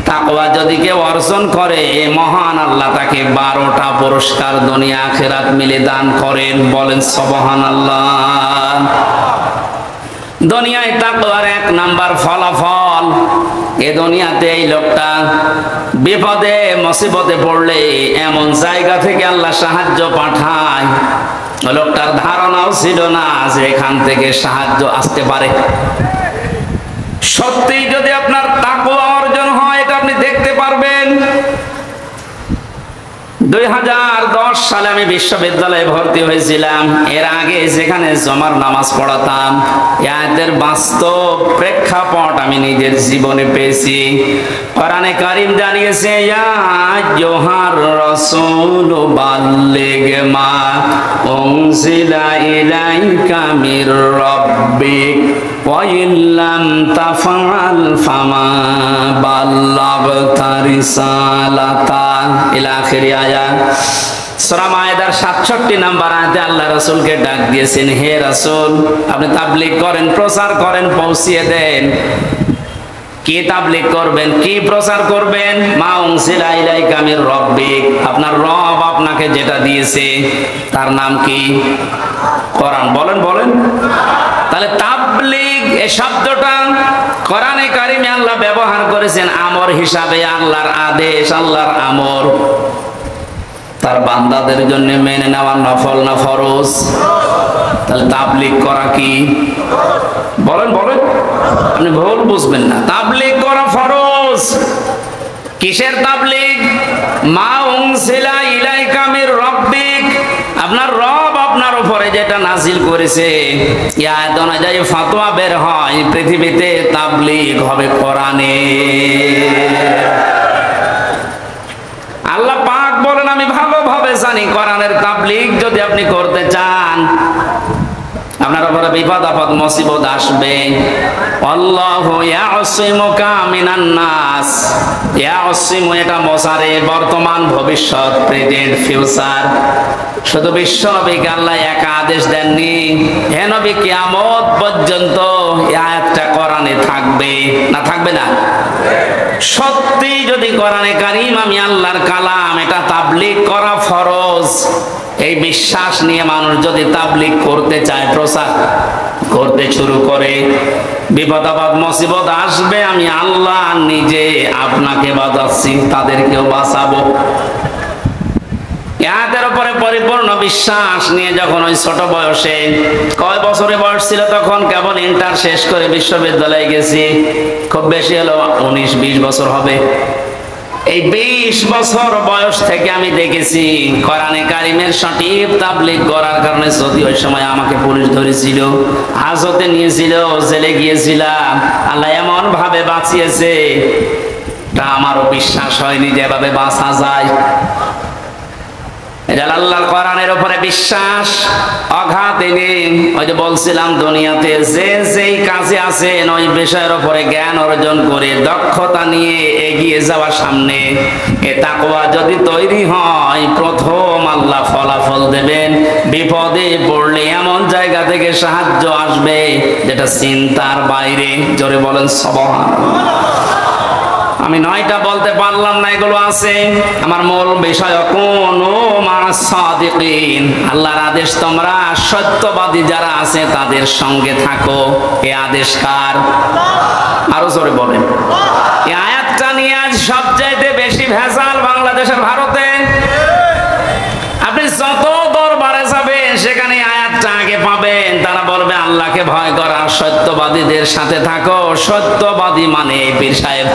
তাকওয়া যদি কেউ অর্জন করে, মহান আল্লাহ তাকে 12টা পুরস্কার দুনিয়া আখিরাত মিলে দান করেন। বলেন সুবহানাল্লাহ। দুনিয়ায় তাকওয়ার 1 নাম্বার ফলাফল, এ দুনিয়াতে এই লোকটা বিপদে মুসিবতে পড়লে এমন জায়গা থেকে আল্লাহ সাহায্য পাঠায়, লোকটার ধারণাও ছিল না যে এখান থেকে সাহায্য আসতে পারে। সত্যি যদি আপনার তাকওয়া অর্জন হয়, এটা আপনি দেখতে পারবেন। 2010 সালে আমি বিশ্ববিদ্যালয়ে ভর্তি হয়েছিলাম। এর আগে যেখানে জমার নামাজ পড়াতাম, আয়াতের বাস্তব প্রেক্ষাপট আমি নিজের জীবনে পেয়েছি। কোরআনে কারীম জানিয়েছে, ইয়া আইয়ুহার রাসূল বাল্লিগ মা উনজিলা ইলাইকা মির রাব্বিক ওয়া ইল্লাম তাফআল ফামা বাল্লাগতা রিসালাতা ইলা আখিরি আয়াত। সূরা মায়েদার 67 নম্বর আয়াতে আল্লাহ রাসূলকে ডাক দিয়েছেন, হে রাসূল, আপনি তাবলীগ করেন, প্রচার করেন, পৌঁছিয়ে দেন। কি তাবলীগ করবেন, কি প্রচার করবেন? মা উনজিলা ইলাইকা মির রাব্বিক, আপনার রব আপনাকে যেটা দিয়েছে তার নাম কি? কোরআন। বলেন বলেন। তাহলে তাবলীগ এই শব্দটা কোরআনে কারিমে আল্লাহ ব্যবহার করেছেন আমর হিসাবে। আল্লাহর আদেশ, আল্লাহর আমর তার বান্দাদের জন্য মেনে নেওয়া নফল না ফরজ? তাহলে তাবলীগ করা কি? বলেন বলেন, আপনি ভুল বুঝবেন না। তাবলীগ করা ফরজ। কিসের তাবলীগ? মা উনজিলা ইলাইকা মির রাব্বিক, আপনার রব আপনার উপরে যেটা নাজিল করেছে, এই আয়াত অনুযায়ী ফতোয়া বের হয়, পৃথিবীতে তাবলীগ হবে কোরআনে। আল্লাহ পাক বলেন, আমি ভালোভাবে জানি কোরআনের তাবলীগ যদি আপনি করতে চান, আপনার উপরে বিপদ আপদ মুসিবত আসবে। আল্লাহু ইয়াসিমুকা মিনান নাস। ইয়াসিমু এটা মোসারে, বর্তমান ভবিষ্যৎ, প্রেজেন্ট ফিউচার। শুধু বিশ্ব নবীকে আল্লাহ একা আদেশ দেননি, হে নবী কিয়ামত পর্যন্ত এই আয়াতটা কোরআনে থাকবে না থাকবে না? সত্যি যদি কোরআনে কারীম আমি আল্লাহর কালাম, এটা তাবলীগ করা ফরজ, এই বিশ্বাস নিয়ে মানুষ যদি তাবলীগ করতে চায়, প্রচার করতে শুরু করে, বিপদ আপদ মুসিবত আসবে, আমি আল্লাহ নিজে আপনাকে বাঁচাচ্ছি, তাদেরকেও বাঁচাবো। এর উপরে পরিপূর্ণ বিশ্বাস নিয়ে যখন ওই ছোট বয়সে, কয় বছরে বয়স ছিল তখন, কেবল ইন্টার শেষ করে বিশ্ববিদ্যালয়ে গেছি, খুব বেশি হলো 19-20 বছর হবে। এই 20 বছর বয়স থেকে আমি দেখেছি কোরআনে কারীমের সঠিক তাবলীগ করার কারণে, যদি ওই সময় আমাকে পুলিশ ধরেছিল, হাজতে নিয়েছিল, জেলে গিয়েছিলাম, আল্লাহ এমন ভাবে বাঁচিয়েছে, তা আমারও বিশ্বাস হয়নি যে এভাবে বাঁচা যায়। আল্লাহর কোরআনের উপরে বিশ্বাস অগাধ। ওই যে বলছিলাম, দুনিয়াতে যে যেই কাজে আছেন ওই বিষয়ের উপরে জ্ঞান অর্জন করে দক্ষতা নিয়ে এগিয়ে যাওয়া সামনে, এ তাকওয়া যদি তৈরি হয়, প্রথম আল্লাহ ফলাফল দেবেন। বিপদে পড়লে এমন জায়গা থেকে সাহায্য আসবে যেটা চিন্তার বাইরে। জোরে বলেন সুবহানাল্লাহ। আমি 9টা বলতে পারলাম না, এগুলো আছে। আমার মূল বিষয় কোনু মা'আস সাদিকিন, আল্লাহর আদেশ তোমরা সত্যবাদী যারা আছে তাদের সঙ্গে থাকো। এই আদেশ কার? আরো জোরে বলেন। এই আয়াতটা নিয়ে আজ সবচাইতে বেশি ভেজাল বাংলাদেশের, ভারতে। আপনি যত দরবারে যাবেন সেখানে আয়াতটা আগে পাবেন। তারা বলবে আল্লাহকে ভয় করা, সত্যবাদীদের সাথে থাকো। সত্যবাদী মানে পীর সাহেব।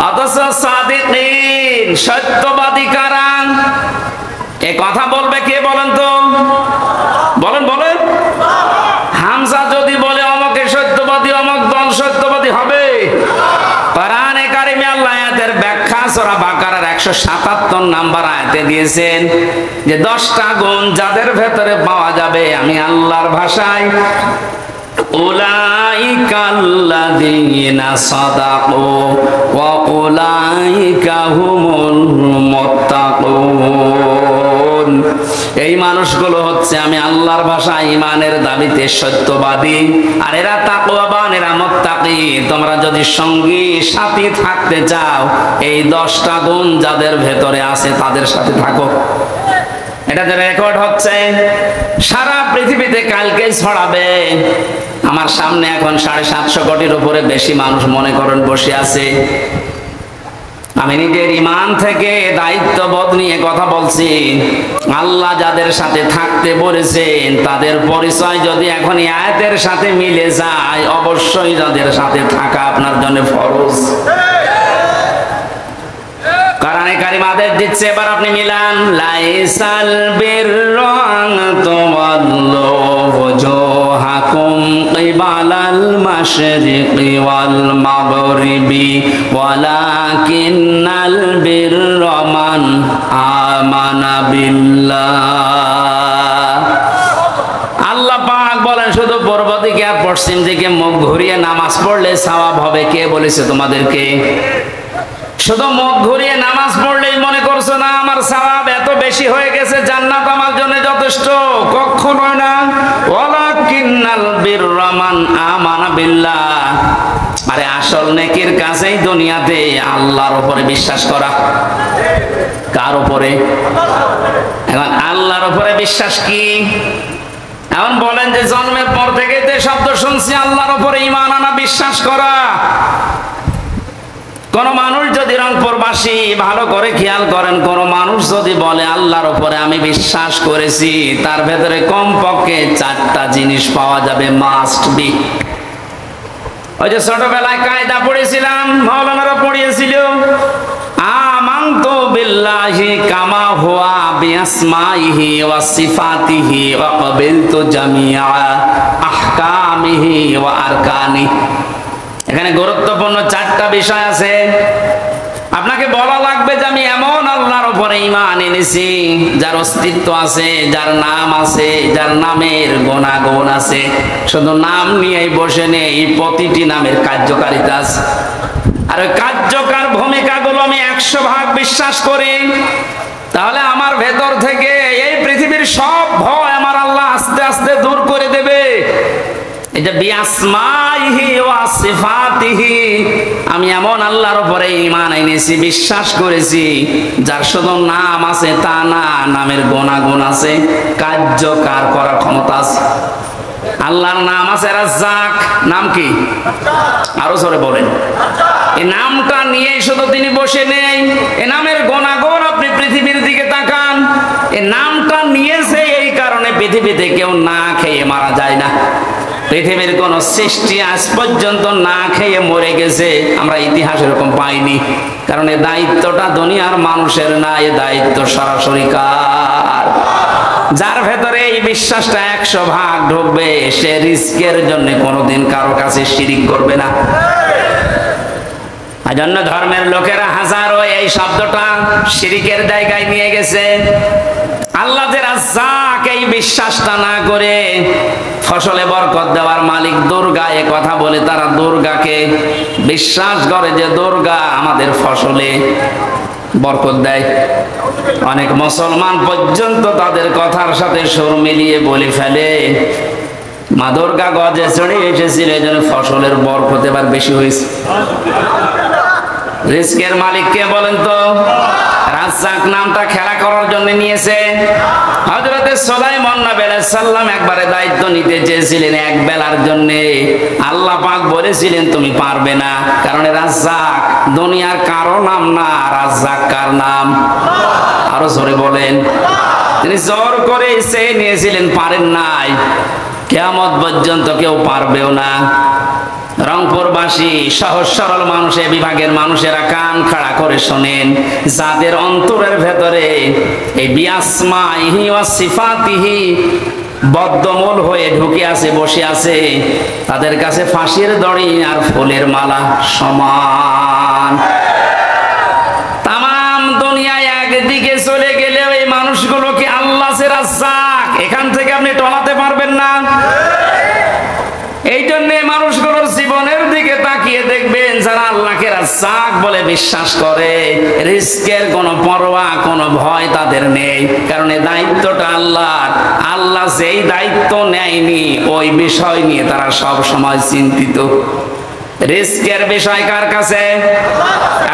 অথচ সাদিকিন, সত্যবাদী কারা? এ কথা বলবে কে বলেন তো? বলেন বলেন। হামজা যদি বলে অমকে সত্যবাদী, অমক দল সত্যবাদী হবে? কোরআনে কারীমে আল্লাহ আয়াতের ব্যাখ্যা সূরা বাকারার 177 নাম্বার আয়াতে দিয়েছেন যে 10টা গুণ যাদের ভেতরে পাওয়া যাবে, আমি আল্লাহর ভাষায় উলাইকাল্লাযীনা সাদাকু ওয়া উলাইকা হুমুল মুত্তাকুন। এই মানুষগুলো হচ্ছে আমি আল্লাহর ভাষায় ঈমানের দাবিতে সত্যবাদী, আর এরা তাকওয়াবান, এরা মুত্তাকি। তোমরা যদি সঙ্গী সাথী থাকতে চাও, এই 10টা গুণ যাদের ভেতরে আছে তাদের সাথে থাকো। এটা যে রেকর্ড হচ্ছে সারা পৃথিবীতে, কালকে ছড়াবে। আমার সামনে এখন 750 কোটির উপরে বেশি মানুষ মনে করেন বসে আছে। আমি নিজের ঈমান থেকে দায়িত্ববোধ নিয়ে কথা বলছি। আল্লাহ যাদের সাথে থাকতে বলেছেন তাদের পরিচয় যদি এখন এই আয়াতের সাথে মিলে যায়, অবশ্যই যাদের সাথে থাকা আপনার জন্য ফরজ। কোরআনে কারীম আদেশ দিচ্ছে, এবার আপনি মিলান। লাইসাল বিররু আন তুওয়াল্লু ওয়াজহাকুম কিবালাল মাশরিকি ওয়াল মাগরিবি ওয়ালাকিন্নাল বিররা মান আমানা বিল্লাহ। আল্লাহ পাক বলেন, শুধু পূর্ব দিকে আর পশ্চিম দিকে মুখ ঘুরিয়ে নামাজ পড়লে সওয়াব হবে। কে বলেছে তোমাদেরকে? শুধু মুখ ঘুরিয়ে নামাজ পড়লেই মনে করছো না আমার সওয়াব এত বেশি হয়ে গেছে, জান্নাত আমার জন্য যথেষ্ট? কখনো না। ওয়ালাকিন্নাল বিররা মান আমানা বিল্লাহ। আরে আসল নেকির কাজেই দুনিয়াতে আল্লাহর উপরে বিশ্বাস করা। কার উপরে? এখন আল্লাহর উপরে বিশ্বাস কি? এখন বলেন যে জন্মের পর থেকে যে শব্দ শুনছি আল্লাহর উপরে ঈমান আনা, বিশ্বাস করা। কোন মানুষ যদি রংপুরবাসী ভালো করে খেয়াল করেন, কোন মানুষ যদি বলে আল্লাহর উপরে আমি বিশ্বাস করেছি, তার ভেতরে কমপক্ষে 4টা জিনিস পাওয়া যাবে, মাস্ট বি। ওই যে ছোটবেলায় কায়দা পড়েছিলাম, মাওলানারা পড়িয়েছিল, আমানতু বিল্লাহি কামা হুয়া বিআসমাইহি ওয়া সিফাতিহি ওয়া ক্বাবিলতু জামিআ আহকামিহি ওয়া আরকানিহি। এখানে গুরুত্বপূর্ণ 4টা বিষয় আছে। আপনাকে বলা লাগবে যে আমি এমন আল্লাহর উপরে ঈমান এনেছি যার অস্তিত্ব আছে, যার নাম আছে, যার নামের গুণাগুণ আছে। শুধু নাম নিয়েই বসে নেই, প্রতিটি নামের কার্যকারিতা আছে। আর ওই কার্যকর ভূমিকাগুলো আমি 100 ভাগ বিশ্বাস করি। তাহলে আমার ভেতর থেকে এই পৃথিবীর সব ভয় আমার আল্লাহ আস্তে আস্তে দূর করে দেবে। এটা বিআসমাইহি ওয়া সিফাতিহি, আমি এমন আল্লাহর উপরে ঈমান এনেছি, বিশ্বাস করেছি যার শুধু নাম আছে তা না, নামের গুণাগুণ আছে, কার্যকর করার ক্ষমতা আছে। আল্লাহর নাম আছে রাজ্জাক, নাম কি? আরো জোরে বলেন। এই নামটা নিয়ে শুধু তিনি বসে নেই, এই নামের গুণাগুণ আপনি পৃথিবীর দিকে তাকান, এই নামটা নিয়েছে এই কারণে পৃথিবীতে কেউ না খেয়ে মারা যায় না। পৃথিবীর কোন সৃষ্টি আজ পর্যন্ত না খেয়ে মরে গেছে আমরা ইতিহাস এরকম পাইনি, কারণ এই দায়িত্বটা দুনিয়ার মানুষের না, এই দায়িত্ব সরাসরি কার? যার ভেতরে এই বিশ্বাসটা 100% ঢুকবে, সে রিস্কের জন্য কোনোদিন কারো কাছে শিরিক করবে না। এজন্য ধর্মের লোকেরা হাজারো এই শব্দটা শিরিকের জায়গায় নিয়ে গেছে। আল্লাহ যে রাজ্জাক এই বিশ্বাসটা না করে ফসলে বরকত দেওয়ার মালিক দুর্গা এ কথা বলে তারা দুর্গাকে বিশ্বাস করে যে দুর্গা আমাদের ফসলে বরকত দেয়। অনেক মুসলমান পর্যন্ত তাদের কথার সাথে সুর মিলিয়ে বলে ফেলে মা দুর্গা গজে চড়ে এসেছিল এই জন্য ফসলের বরকত এবার বেশি হয়েছে। রিস্কের মালিক কে বলেন তো? রাজ্জাক নামটা খেলা করার জন্য নিয়েছে। হযরত সুলাইমান নবী আলাইহিস সালাম একবারে দায়িত্ব নিতে চেয়েছিলেন এক বেলার জন্য, আল্লাহ পাক বলেছিলেন তুমি পারবে না, কারণ রাজ্জাক দুনিয়ার কারো নাম না, রাজ্জাক কার নাম? আরো জোরে বলেন। তিনি জোর করে সে নিয়েছিলেন, পারেন নাই, কিয়ামত পর্যন্ত কেউ পারবেও না। রংপুরবাসী সহজ সরল মানুষের বিভাগের মানুষেরা কান খাড়া করে শোনেন, যাদের অন্তরের ভেতরে এই বিআসমাইহি ওয়া সিফাতিহি বদ্ধমূল হয়ে ঢুকে আছে, বসে আছে, তাদের কাছে ফাঁসির দড়ি আর ফুলের মালা সমান। তাম দুনিয়ায় একদিকে চলে গেলেও এই মানুষগুলোকে আল্লাহ যে রাজ্জাক এখান থেকে আপনি টলাতে পারবেন না। এই জন্য মানুষগুলোর জীবনের দিকে তাকিয়ে দেখবেন যারা আল্লাহকে রাজ্জাক বলে বিশ্বাস করে, রিস্কের কোনো পরোয়া কোনো ভয় তাদের নেই, কারণ এই দায়িত্বটা আল্লাহর। আল্লাহ যেই দায়িত্ব নেয়নি ওই বিষয় নিয়ে তারা সব সময় চিন্তিত। রিস্কের বিষয় কার কাছে?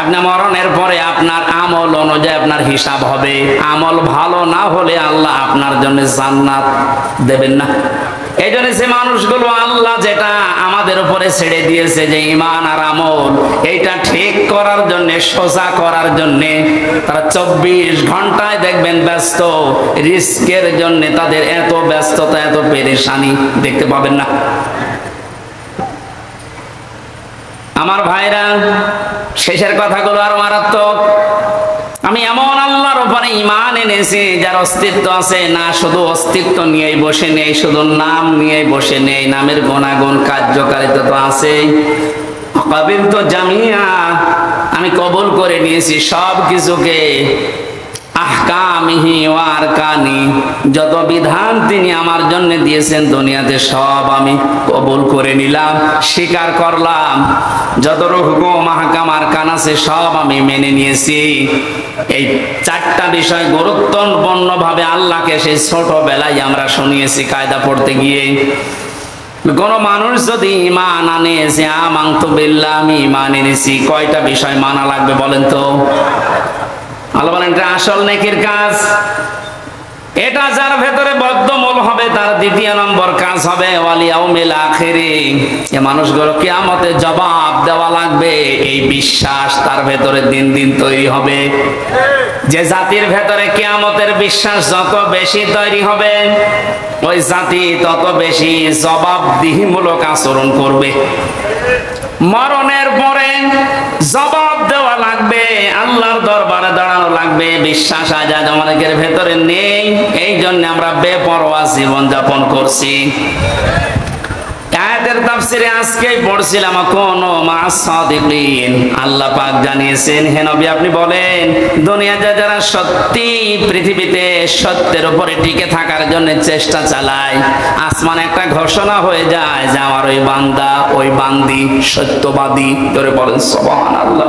আপনার মরণের পরে আপনার আমল অনুযায়ী আপনার হিসাব হবে। আমল ভালো না হলে আল্লাহ আপনার জন্য জান্নাত দেবেন না। এই জন্য যে মানুষগুলো আল্লাহ যেটা আমাদের উপরে ছেড়ে দিয়েছে যে ঈমান আর আমল, এইটা ঠিক করার জন্য, সোজা করার জন্য তারা 24 ঘন্টায় দেখবেন ব্যস্ত। রিস্কের জন্য তাদের এত ব্যস্ততা, এত পেরেশানি দেখতে পাবেন না। আমার ভাইরা, শেষের কথাগুলো আর মারাত্মক। আমি এমন আল্লাহর উপরে ঈমান এনেছি যার অস্তিত্ব আছে, না শুধু অস্তিত্ব নিয়েই বসে নেই, শুধু নাম নিয়েই বসে নেই, নামের গুণাগুণ কার্যকারিতা তো আছে। কাবিল তো জামিয়া, আমি কবুল করে নিয়েছি সব কিছুকে। আহকামিহি ওয়া আরকানি, যত বিধান তিনি আমার জন্য দিয়েছেন দুনিয়াতে সব আমি কবুল করে নিলাম, স্বীকার করলাম। যত হুকুম আহকাম আরকান আছে সব আমি মেনে নিয়েছি। এই 4টা বিষয় গুরুত্বপূর্ণ ভাবে আল্লাহকে সেই ছোটবেলায় আমরা শুনিয়েছি কায়দা পড়তে গিয়ে। কোন মানুষ যদি ঈমান আনে যে আমানতু বিল্লাহ, আমি ঈমান এনেছি, কয়টা বিষয় মানা লাগবে বলেন তো? আল্লাহ বলেন এটা আসল নেকির কাজ। এটা যার ভেতরে বদ্ধমূল হবে তার 2 নম্বর কাজ হবে ওয়াল ইয়াউমিল আখিরি, এই মানুষগুলো কিয়ামতে জবাব দেওয়া লাগবে, এই বিশ্বাস তার ভেতরে দিন দিন তৈরি হবে। যে জাতির ভেতরে কিয়ামতের বিশ্বাস যত বেশি তৈরি হবে, ওই জাতি তত বেশি জবাবদিহিমূলক আচরণ করবে। মরণের পরে জবাব দেওয়া লাগবে, আল্লাহর দরবারে দাঁড়ানো লাগবে। বিশ্বাস আজ আমাদের ভেতরে নেই, এই জন্য আমরা বেপরোয়া জীবন যাপন করছি। আয়াতের তাফসিরে আজকেই পড়ছিলাম কোন মাস সাদিকিন, আল্লাহ পাক জানিয়েছেন হে নবী আপনি বলেন দুনিয়াতে যারা সত্যি পৃথিবীতে সত্যের উপরে টিকে থাকার জন্য চেষ্টা চালায়, আসমানে একটা ঘোষণা হয়ে যায় যে আমার ওই বান্দা ওই বান্দি সত্যবাদী। ধরে বলেন সুবহানাল্লাহ।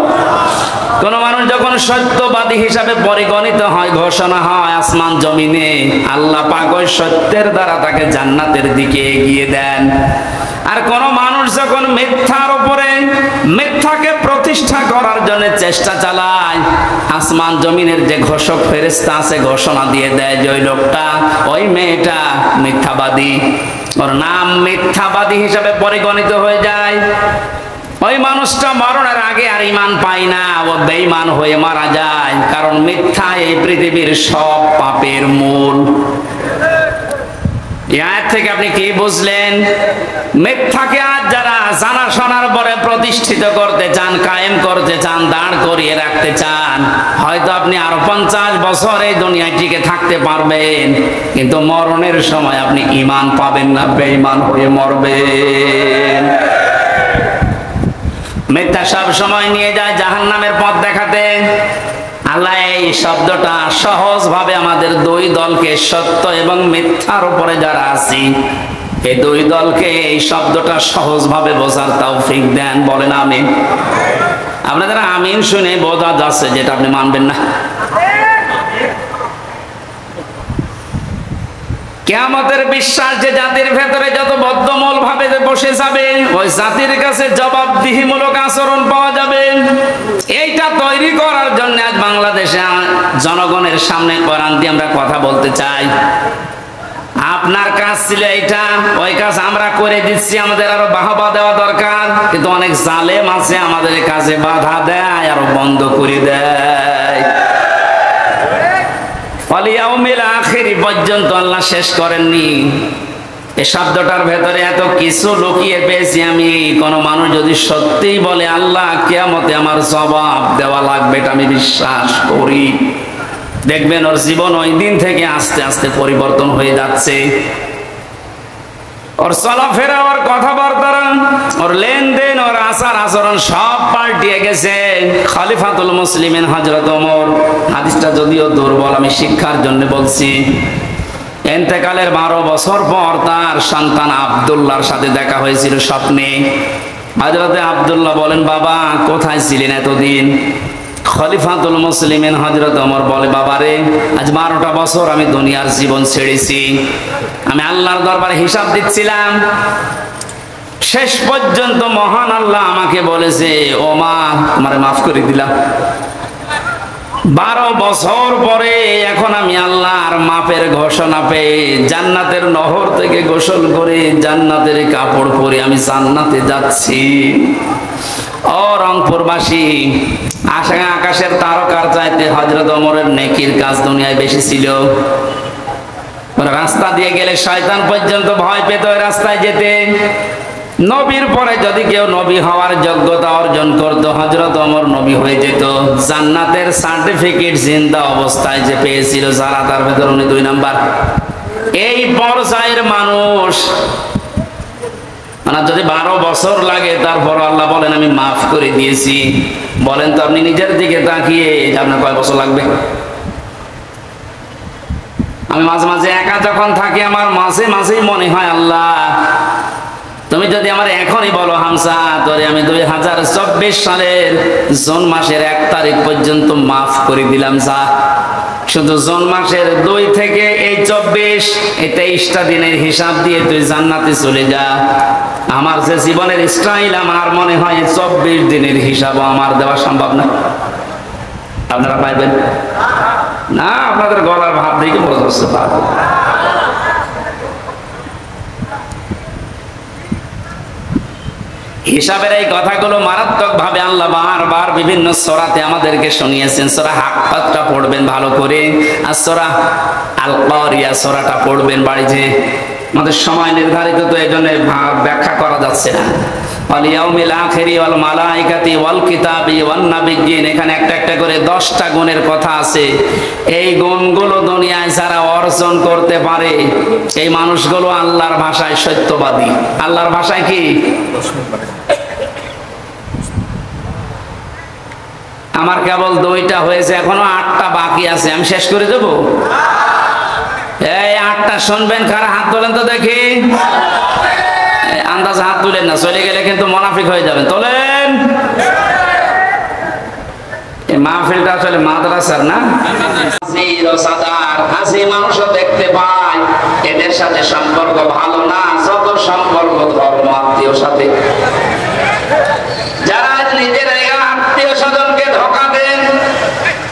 কোন মানুষ যখন সত্যবাদী হিসাবে পরিগণিত হয়, ঘোষণা হয় আসমান জমিনে, আল্লাহ পাক ওই সত্যের দ্বারা তাকে জান্নাতের দিকে এগিয়ে দেন। আর কোন মানুষ যখন মিথ্যার উপরে মিথ্যাকে প্রতিষ্ঠা করার জন্য চেষ্টা চালায়, আসমান জমিনের যে ঘোষক ফেরেশতা আছে ঘোষণা দিয়ে দেয় যে ওই লোকটা, ওই মেয়েটা মিথ্যাবাদী, ওর নাম মিথ্যাবাদী হিসাবে পরিগণিত হয়ে যায়। ওই মানুষটা মরণের আগে আর ঈমান পায় না, ও বেঈমান হয়ে মারা যায়। কারণ মিথ্যা এই পৃথিবীর সব পাপের মূল। এর থেকে আপনি কি বুঝলেন? মিথ্যাকে আজ যারা জানা শোনার পরে প্রতিষ্ঠিত করতে চান, কায়েম করতে চান, দাঁড় করিয়ে রাখতে চান, হয়তো আপনি আরো 50 বছর এই দুনিয়ায় টিকে থাকতে পারবেন, কিন্তু মরণের সময় আপনি ঈমান পাবেন না, বেঈমান হয়ে মরবেন। মিথ্যা সব সময় নিয়ে যায় জাহান্নামের পথ দেখাতে। আল্লাহ এই শব্দটা সহজ ভাবে আমাদের দুই দলকে, সত্য এবং মিথ্যার উপরে যারা আছি, এই দুই দলকে এই শব্দটা সহজ ভাবে বোঝার তৌফিক দেন। বলেন আমিন। আপনাদের আমিন শুনে বোঝা যাচ্ছে যেটা আপনি মানবেন না। কিয়ামতের বিশ্বাস যে জাতির ভেতরে যত বদ্ধমূল ভাবে বসে যাবে, ওই জাতির কাছে জবাবদিহিমূলক আচরণ পাওয়া যাবে। এইটা তৈরি করার জন্য আজ বাংলাদেশে জনগণের সামনে কোরআন দিয়ে আমরা কথা বলতে চাই। আপনার কাজ ছিল এইটা, ওই কাজ আমরা করে দিচ্ছি, আমাদের আরো বাহবা দেওয়া দরকার। কিন্তু অনেক জালেম আছে আমাদের কাজে বাধা দেয়, আরো বন্ধ করে দেয়। ওয়ালিয়াউমিল আখির পর্যন্ত আল্লাহ শেষ করেননি। এই শব্দটার ভেতরে এত কিছু লুকিয়ে পেয়েছি আমি। কোন মানুষ যদি সত্যিই বলে আল্লাহ কিয়ামতে আমার জবাব দেওয়া লাগবে, এটা আমি বিশ্বাস করি, দেখবেন ওর জীবন ওই দিন থেকে আস্তে আস্তে পরিবর্তন হয়ে যাচ্ছে। ওর চলাফেরা, ওর কথাবার্তা, ওর লেনদেন, ওর আচার আচরণ সব পাল্টিয়ে গেছে। খলিফাতুল মুসলিমিন হযরত ওমর, হাদিসটা যদিও দুর্বল, আমি শিক্ষার জন্য বলছি। ইন্তেকালের 12 বছর পর তার সন্তান আব্দুল্লাহর সাথে দেখা হয়েছিল স্বপ্নে। হযরতে আব্দুল্লাহ বলেন, বাবা কোথায় ছিলেন এতদিন? খলিফাতুল মুসলিমিন হযরত ওমর বলে, বাবারে আজ 12টা বছর আমি দুনিয়ার জীবন ছেড়েছি, আমি আল্লাহর দরবারে হিসাব দিচ্ছিলাম। শেষ পর্যন্ত মহান আল্লাহ আমাকে বলেছে, ও মা তোমারে মাফ করে দিলাম। 12 বছর পরে এখন আমি আল্লাহর মাপের ঘোষণা পেয়ে জান্নাতের নহর থেকে গোসল করে জান্নাতের কাপড় পরে আমি জান্নাতে যাচ্ছি। ও রংপুরবাসী, আকাশের তারকার চাইতে হযরত ওমরের নেকির কাজ দুনিয়ায় বেশি ছিল। রাস্তা দিয়ে গেলে শয়তান পর্যন্ত ভয় পেত ওই রাস্তায় যেতে। নবীর পরে যদি কেউ নবী হওয়ার যোগ্যতা অর্জন করত, হযরত ওমর নবী হয়ে যেত। জান্নাতের সার্টিফিকেট জিন্দা অবস্থায় যে পেয়েছিল যারা, তার ভেতর উনি 2 নাম্বার। এই পর্যায়ের মানুষ, মানে যদি 12 বছর লাগে তারপর আল্লাহ বলেন আমি মাফ করে দিয়েছি। বলেন তো আপনি নিজের দিকে তাকিয়ে আপনার কয় বছর লাগবে? আমি মাঝে মাঝে একা যখন থাকি, আমার মাঝে মাঝেই মনে হয় আল্লাহ তুমি যদি আমার এখনই বলো হামসা তোরে আমি 2024 সালের জুন মাসের 1 তারিখ পর্যন্ত মাফ করে দিলাম, যা শুধু জুন মাসের 2 থেকে এই 24 এই 23টা দিনের হিসাব দিয়ে তুই জান্নাতে চলে যা। আমার যে জীবনের স্টাইল, আমার মনে হয় 24 দিনের হিসাবও আমার দেওয়া সম্ভব না। আপনারা পাইবেন না? আপনাদের গলার ভাব দেখে বোঝা যাচ্ছে পারবেন। হিসাবের এই কথাগুলো মারাত্মক ভাবে আল্লাহ বারবার বিভিন্ন সূরাতে আমাদেরকে শুনিয়েছেন। সূরা হাক্কাতটা পড়বেন ভালো করে, আর সূরা আল কারিয়া সূরাটা পড়বেন বাড়িতে। আমাদের সময় নির্ধারিত, তো এজন্য ব্যাখ্যা করা যাচ্ছে না। ওয়াল ইয়াউমিল আখিরি ওয়াল মালাইকাতি ওয়াল কিতাবি ওয়ান নাবিয়্যিন, এখানে একটা একটা করে 10টা গুণের কথা আছে। এই গুণগুলো দুনিয়ায় যারা অর্জন করতে পারে, এই মানুষগুলো আল্লাহর ভাষায় সত্যবাদী। আল্লাহর ভাষায় কি? আমার কেবল 2টা হয়েছে, এখনো 8টা বাকি আছে, আমি শেষ করে দেব। এই 8টা শুনবেন, কারা হাত তোলেন তো দেখি। আন্দাজ হাত তুলেন না, চলে গেলে কিন্তু মুনাফিক হয়ে যাবেন। তোলেন। স্যার না? হাসি মানুষও দেখতে পায়, এদের সাথে সম্পর্ক ভালো না, যত সম্পর্ক ধর্ম আত্মীয় সাথে। যারা নিজের আত্মীয় স্বজনকে ধোঁকা দেন,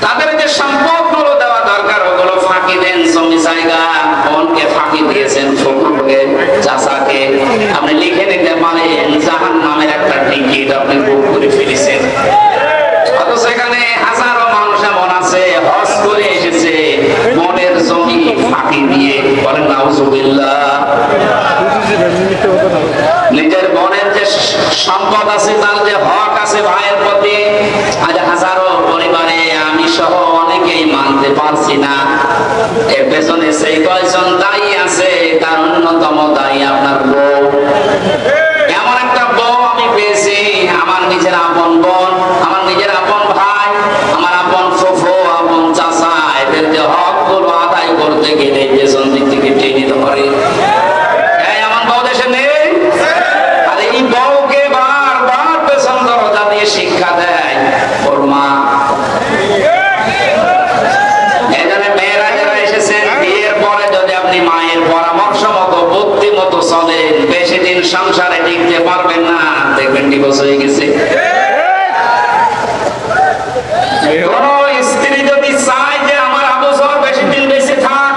তাদের যে সম্পদগুলো দেওয়া দরকার ওগুলো ফাঁকি দেন। জমি জায়গা বোনকে ফাঁকি দিয়েছেন, ফুফুকে চাচাকে, আপনি লিখে নিতে পারেন জাহান্নামের একটা টিকিট আপনি বুক করে ফেলেছেন। অথচ এখানে হাজারো মানুষ এমন আছে হজ করে এসেছে বোনের জমি ফাঁকি দিয়ে, বলেন নাউজুবিল্লাহ। নিজের বোনের যে সম্পদ আছে, তার যে হক আছে ভাইয়ের প্রতি, আজ হাজারো পরিবারে আমি সহ অনেকেই মানতে পারছি না। এর পেছনে সেই কয়জন দায়ী আছে, তার অন্যতম দায়ী আপনার বউ। এমন একটা বউ আমি পেয়েছি, আমার নিজের আপন বোন, আমার নিজের আপন ভাই, আমার আপন ফুফু, আপন চাচা, এদের যে হক গুলো আদায় করতে গেলে পেছন দিক থেকে টেনে ধরে। এমন বউ দেশে নেই। আর এই বউকে বারবার পেছন দরজা দিয়ে শিক্ষা দেয় ওর মা। এখানে মেয়েরা যারা এসেছেন, বিয়ের পরে যদি আপনি মায়ের পরামর্শ মতো বুদ্ধি মতো চলেন, বেশি দিন সংসারে টিকতে পারবেন না, দেখবেন ডিভোর্স হয়ে গেছে। কোন স্ত্রী যদি চায় যে আমার আবু জর বেশি দিন বেঁচে থাক,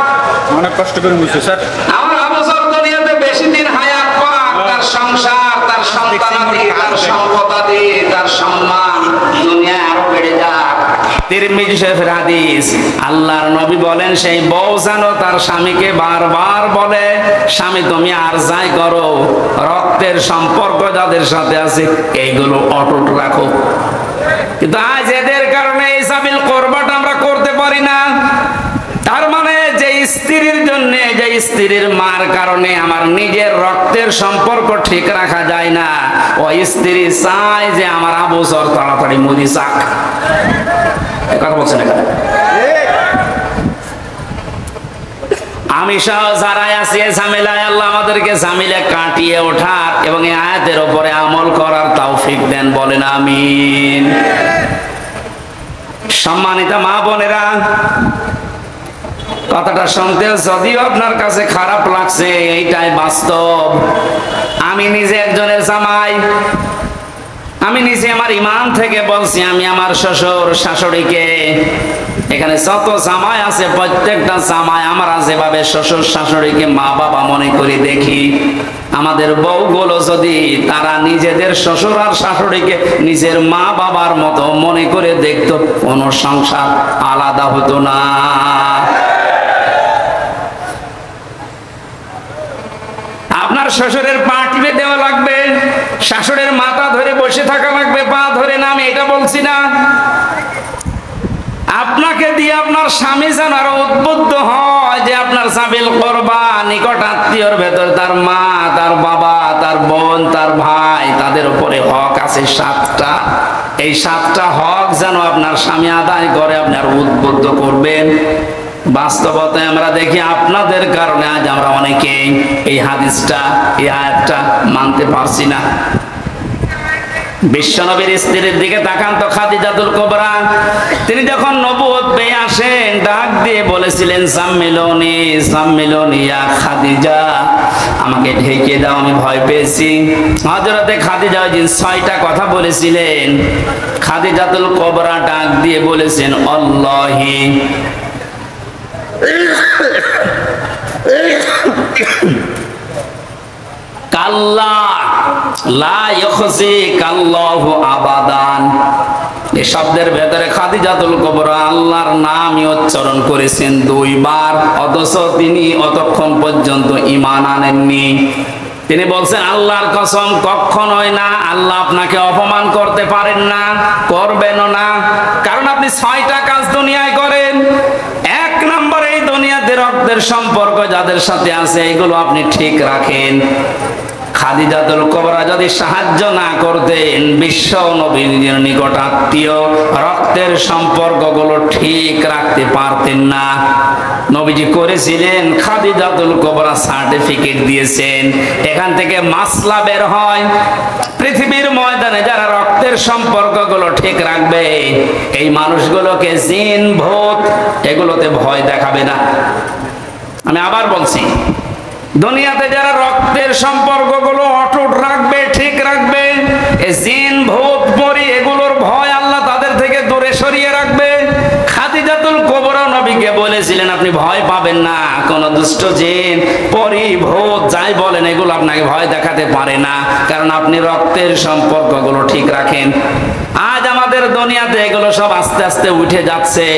অনেক কষ্ট করে বুঝছি স্যার, আমার আবু জর দুনিয়াতে বেশি দিন হায়াত পাক, তার সংসার, তার সন্তানাদি, তার সম্পদাদি, তার সম্মান দুনিয়ায় আরো বেড়ে যাক। তিরমিজি শরীফের হাদিস, আল্লাহর নবী বলেন সেই বউ যেন তার স্বামীকে বারবার বলে, স্বামী তুমি আর যাই করো, রক্তের সম্পর্ক যাদের সাথে আছে এইগুলো অটুট রাখো। কিন্তু আজ এদের কারণে এই সাবিল কোরবাটা আমরা করতে পারি না। তার মানে যে স্ত্রীর জন্য, যে স্ত্রীর মার কারণে আমার নিজের রক্তের সম্পর্ক ঠিক রাখা যায় না, ওই স্ত্রী চায় যে আমার আবু জর তাড়াতাড়ি মুদি চাক। কথা বলছেন এখানে? আমি সহ যারা আছি ঝামেলায়, আল্লাহ আমাদেরকে ঝামেলা কাটিয়ে ওঠার এবং এই আয়াতের উপরে আমল করার তৌফিক দেন, বলেন আমিন। সম্মানিত মা বোনেরা, কথাটা শুনতে যদিও আপনার কাছে খারাপ লাগছে, এইটাই বাস্তব। আমি নিজে একজনের জামাই, আমি নিজে আমার ইমান থেকে বলছি, আমি আমার শ্বশুর শাশুড়িকে, এখানে যত জামাই আছে প্রত্যেকটা জামাই আমরা যেভাবে শ্বশুর শাশুড়িকে মা বাবা মনে করে দেখি, আমাদের বউগুলো যদি তারা নিজেদের শ্বশুর আর শাশুড়িকে নিজের মা বাবার মতো মনে করে দেখতো, কোনো সংসার আলাদা হতো না। আপনার শ্বশুরের পা টিপে দেওয়া লাগবে, শাশুড়ের মাথা ধরে বসে থাকা লাগবে, পা ধরে না, আমি এটা বলছি না। আপনাকে দিয়ে আপনার স্বামী যেন আরো উদ্বুদ্ধ হয় যে আপনার সাবিল করবা, নিকট আত্মীয়র ভেতর তার মা, তার বাবা, তার বোন, তার ভাই, তাদের উপরে হক আছে 7টা। এই 7টা হক যেন আপনার স্বামী আদায় করে, আপনার উদ্বুদ্ধ করবেন। বাস্তবতায় আমরা দেখি আপনাদের কারণে আজ আমরা অনেকেই এই হাদিসটা, এই আয়াতটা মানতে পারছি না। বিশ্বনবীর স্ত্রীর দিকে তাকান তো, খাদিজাতুল কুবরা, তিনি যখন নবুয়ত পেয়ে আসেন ডাক দিয়ে বলেছিলেন, সাম্মিলুনি সাম্মিলুনি ইয়া খাদিজা, আমাকে ঢেকে দাও, আমি ভয় পেয়েছি। হযরতে খাদিজা ওই দিন 6টা কথা বলেছিলেন। খাদিজাতুল কুবরা ডাক দিয়ে বলেছেন, আল্লাহি কাল্লা লা ইউখজিকাল্লাহু আবাদান। এই শব্দের ভেতরে খাদিজাতুল কুবরা আল্লাহর নামই উচ্চারণ করেছেন 2 বার, অথচ তিনি অতক্ষণ পর্যন্ত ঈমান আনেননি। তিনি বলছেন, আল্লাহর কসম কখনোই না, আল্লাহ আপনাকে অপমান করতে পারেন না, করবেনও না, কারণ আপনি 6টা কাজ দুনিয়ায় করেন। 1 নম্বরে এই দুনিয়াতে রক্তের সম্পর্ক যাদের সাথে আছে এগুলো আপনি ঠিক রাখেন। খাদিজাতুল কুবরা যদি সাহায্য না করতেন, বিশ্ব নবীর নিকট আত্মীয় রক্তের সম্পর্কগুলো ঠিক রাখতে পারতেন না। নবীজি করেছিলেন, খাদিজাতুল কুবরা সার্টিফিকেট দিয়েছেন। এখান থেকে মাসলা বের হয়, পৃথিবীর ময়দানে যারা রক্তের রক্তের সম্পর্কগুলো ঠিক রাখবে, এই মানুষগুলোকে জিন ভূত এগুলোতে ভয় দেখাবে না। আমি আবার বলছি, দুনিয়াতে যারা রক্তের সম্পর্কগুলো অটুট রাখবে, ঠিক রাখবে, এই জিন ভূত পরী এগুলোর ভয় আল্লাহ তাদের থেকে দূরে সরিয়ে রাখবে। খাদিজাতুল কুবরা নবীকে বলেছিলেন আপনি ভয় পাবেন না, কোন দুষ্ট জিন পরী ভূত যাই বলেন এগুলো আপনাকে ভয় দেখাতে পারে না, কারণ আপনি রক্তের সম্পর্কগুলো ঠিক রাখেন। আজ আমাদের দুনিয়াতে এগুলো সব আস্তে আস্তে উঠে যাচ্ছে,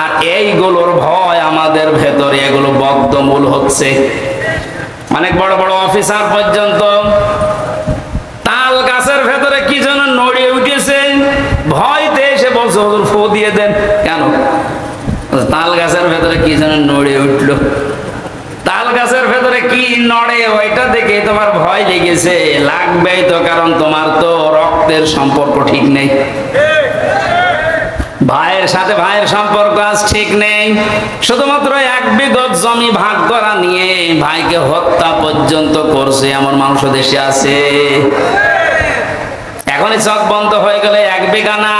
আর এইগুলোর ভয় আমাদের ভেতরে এগুলো বদ্ধমূল হচ্ছে। অনেক বড় বড় অফিসার পর্যন্ত তাল গাছের ভেতরে কি যেন নড়িয়ে উঠেছে, ভয়তে এসে বলছে হুজুর ফু দিয়ে দেন। কেন? তাল গাছের ভেতরে কি যেন নড়িয়ে উঠলো। তাল গাছের ভেতরে কি নড়ে ওইটা দেখে তোমার ভয় লেগেছে, লাগবেই তো, কারণ তোমার তো রক্তের সম্পর্ক ঠিক নেই। ভাইয়ের সাথে ভাইয়ের সম্পর্ক আজ ঠিক নেই। শুধুমাত্র এক বিঘত জমি ভাগ করা নিয়ে ভাইকে হত্যা পর্যন্ত করছে এমন মানুষ দেশে আছে। এখনই চোখ বন্ধ হয়ে গেলে 1 বিঘা না,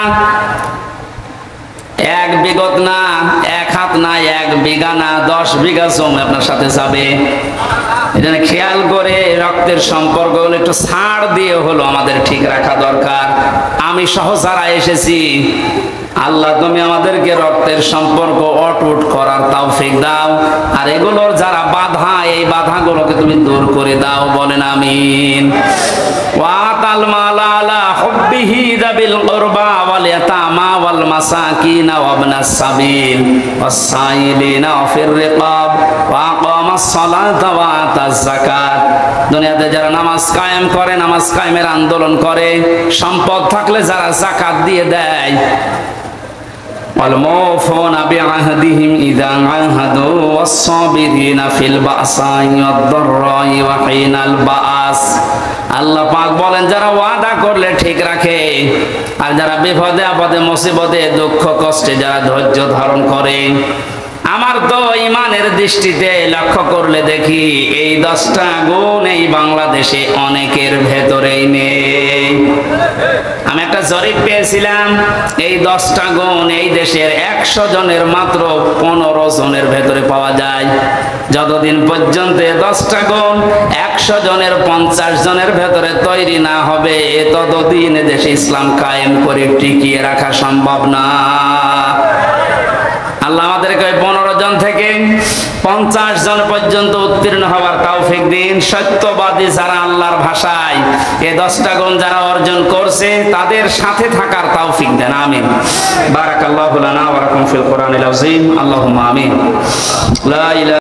1 বিঘত না, 1 হাত না, 1 বিঘা না, 10 বিঘা জমি আপনার সাথে যাবে। এটা খেয়াল করে রক্তের সম্পর্ক একটু ছাড় দিয়ে হলো আমাদের ঠিক রাখা দরকার। আমি সহ যারা এসেছি, আল্লাহ তুমি আমাদেরকে রক্তের সম্পর্ক অটুট করার তৌফিক দাও, আর এগুলোর যারা বাধা, এই বাধাগুলোকে তুমি দূর করে দাও, বলেন আমিন। ওয়াতাল মালা আলা হুব্বিহি যাবিল কুরবা ওয়াল ইয়াতামা ওয়াল মাসাকিন ওয়া ইবনাস সাবিল ওয়াস সাইলিনা ফির রিকাব ওয়া আকামাস সালাতা ওয়া আতাজ যাকাত। দুনিয়াতে যারা নামাজ কায়েম করে, নামাজ কায়েমের আন্দোলন করে, সম্পদ থাকলে যারা যাকাত দিয়ে দেয়, والموفون بعهدهم إذا عاهدوا والصابرين في البأساء والضراء وحين البأس। আল্লাহ পাক বলেন যারা ওয়াদা করলে ঠিক রাখে, আর যারা বিপদে আপদে মুসিবতে দুঃখ কষ্টে যারা ধৈর্য ধারণ করে। আমার তো ইমানের দৃষ্টিতে লক্ষ্য করলে দেখি এই 10টা গুণ এই বাংলাদেশে অনেকের ভেতরেই নেই। আমি একটা জরিপ পেয়েছিলাম, এই 10টা গুণ এই দেশের 100 জনের মাত্র 15 জনের ভেতরে পাওয়া যায়। যতদিন পর্যন্ত 10টা গুণ 100 জনের 50 জনের ভেতরে তৈরি না হবে, ততদিন দেশে ইসলাম কায়েম করে টিকিয়ে রাখা সম্ভব না। আল্লাহ আমাদেরকে 15 জন থেকে 50 জন পর্যন্ত উত্তীর্ণ হওয়ার তৌফিক দিন। সত্যবাদী যারা আল্লাহর ভাষায় এই 10টা গুণ যারা অর্জন করছে, তাদের সাথে থাকার তৌফিক দেন, আমিন। বারাকাল্লাহু লানা ওয়া লাকুম ফিল কোরআনিল আযীম। আল্লাহুম্মা আমিন। লা ইলাহা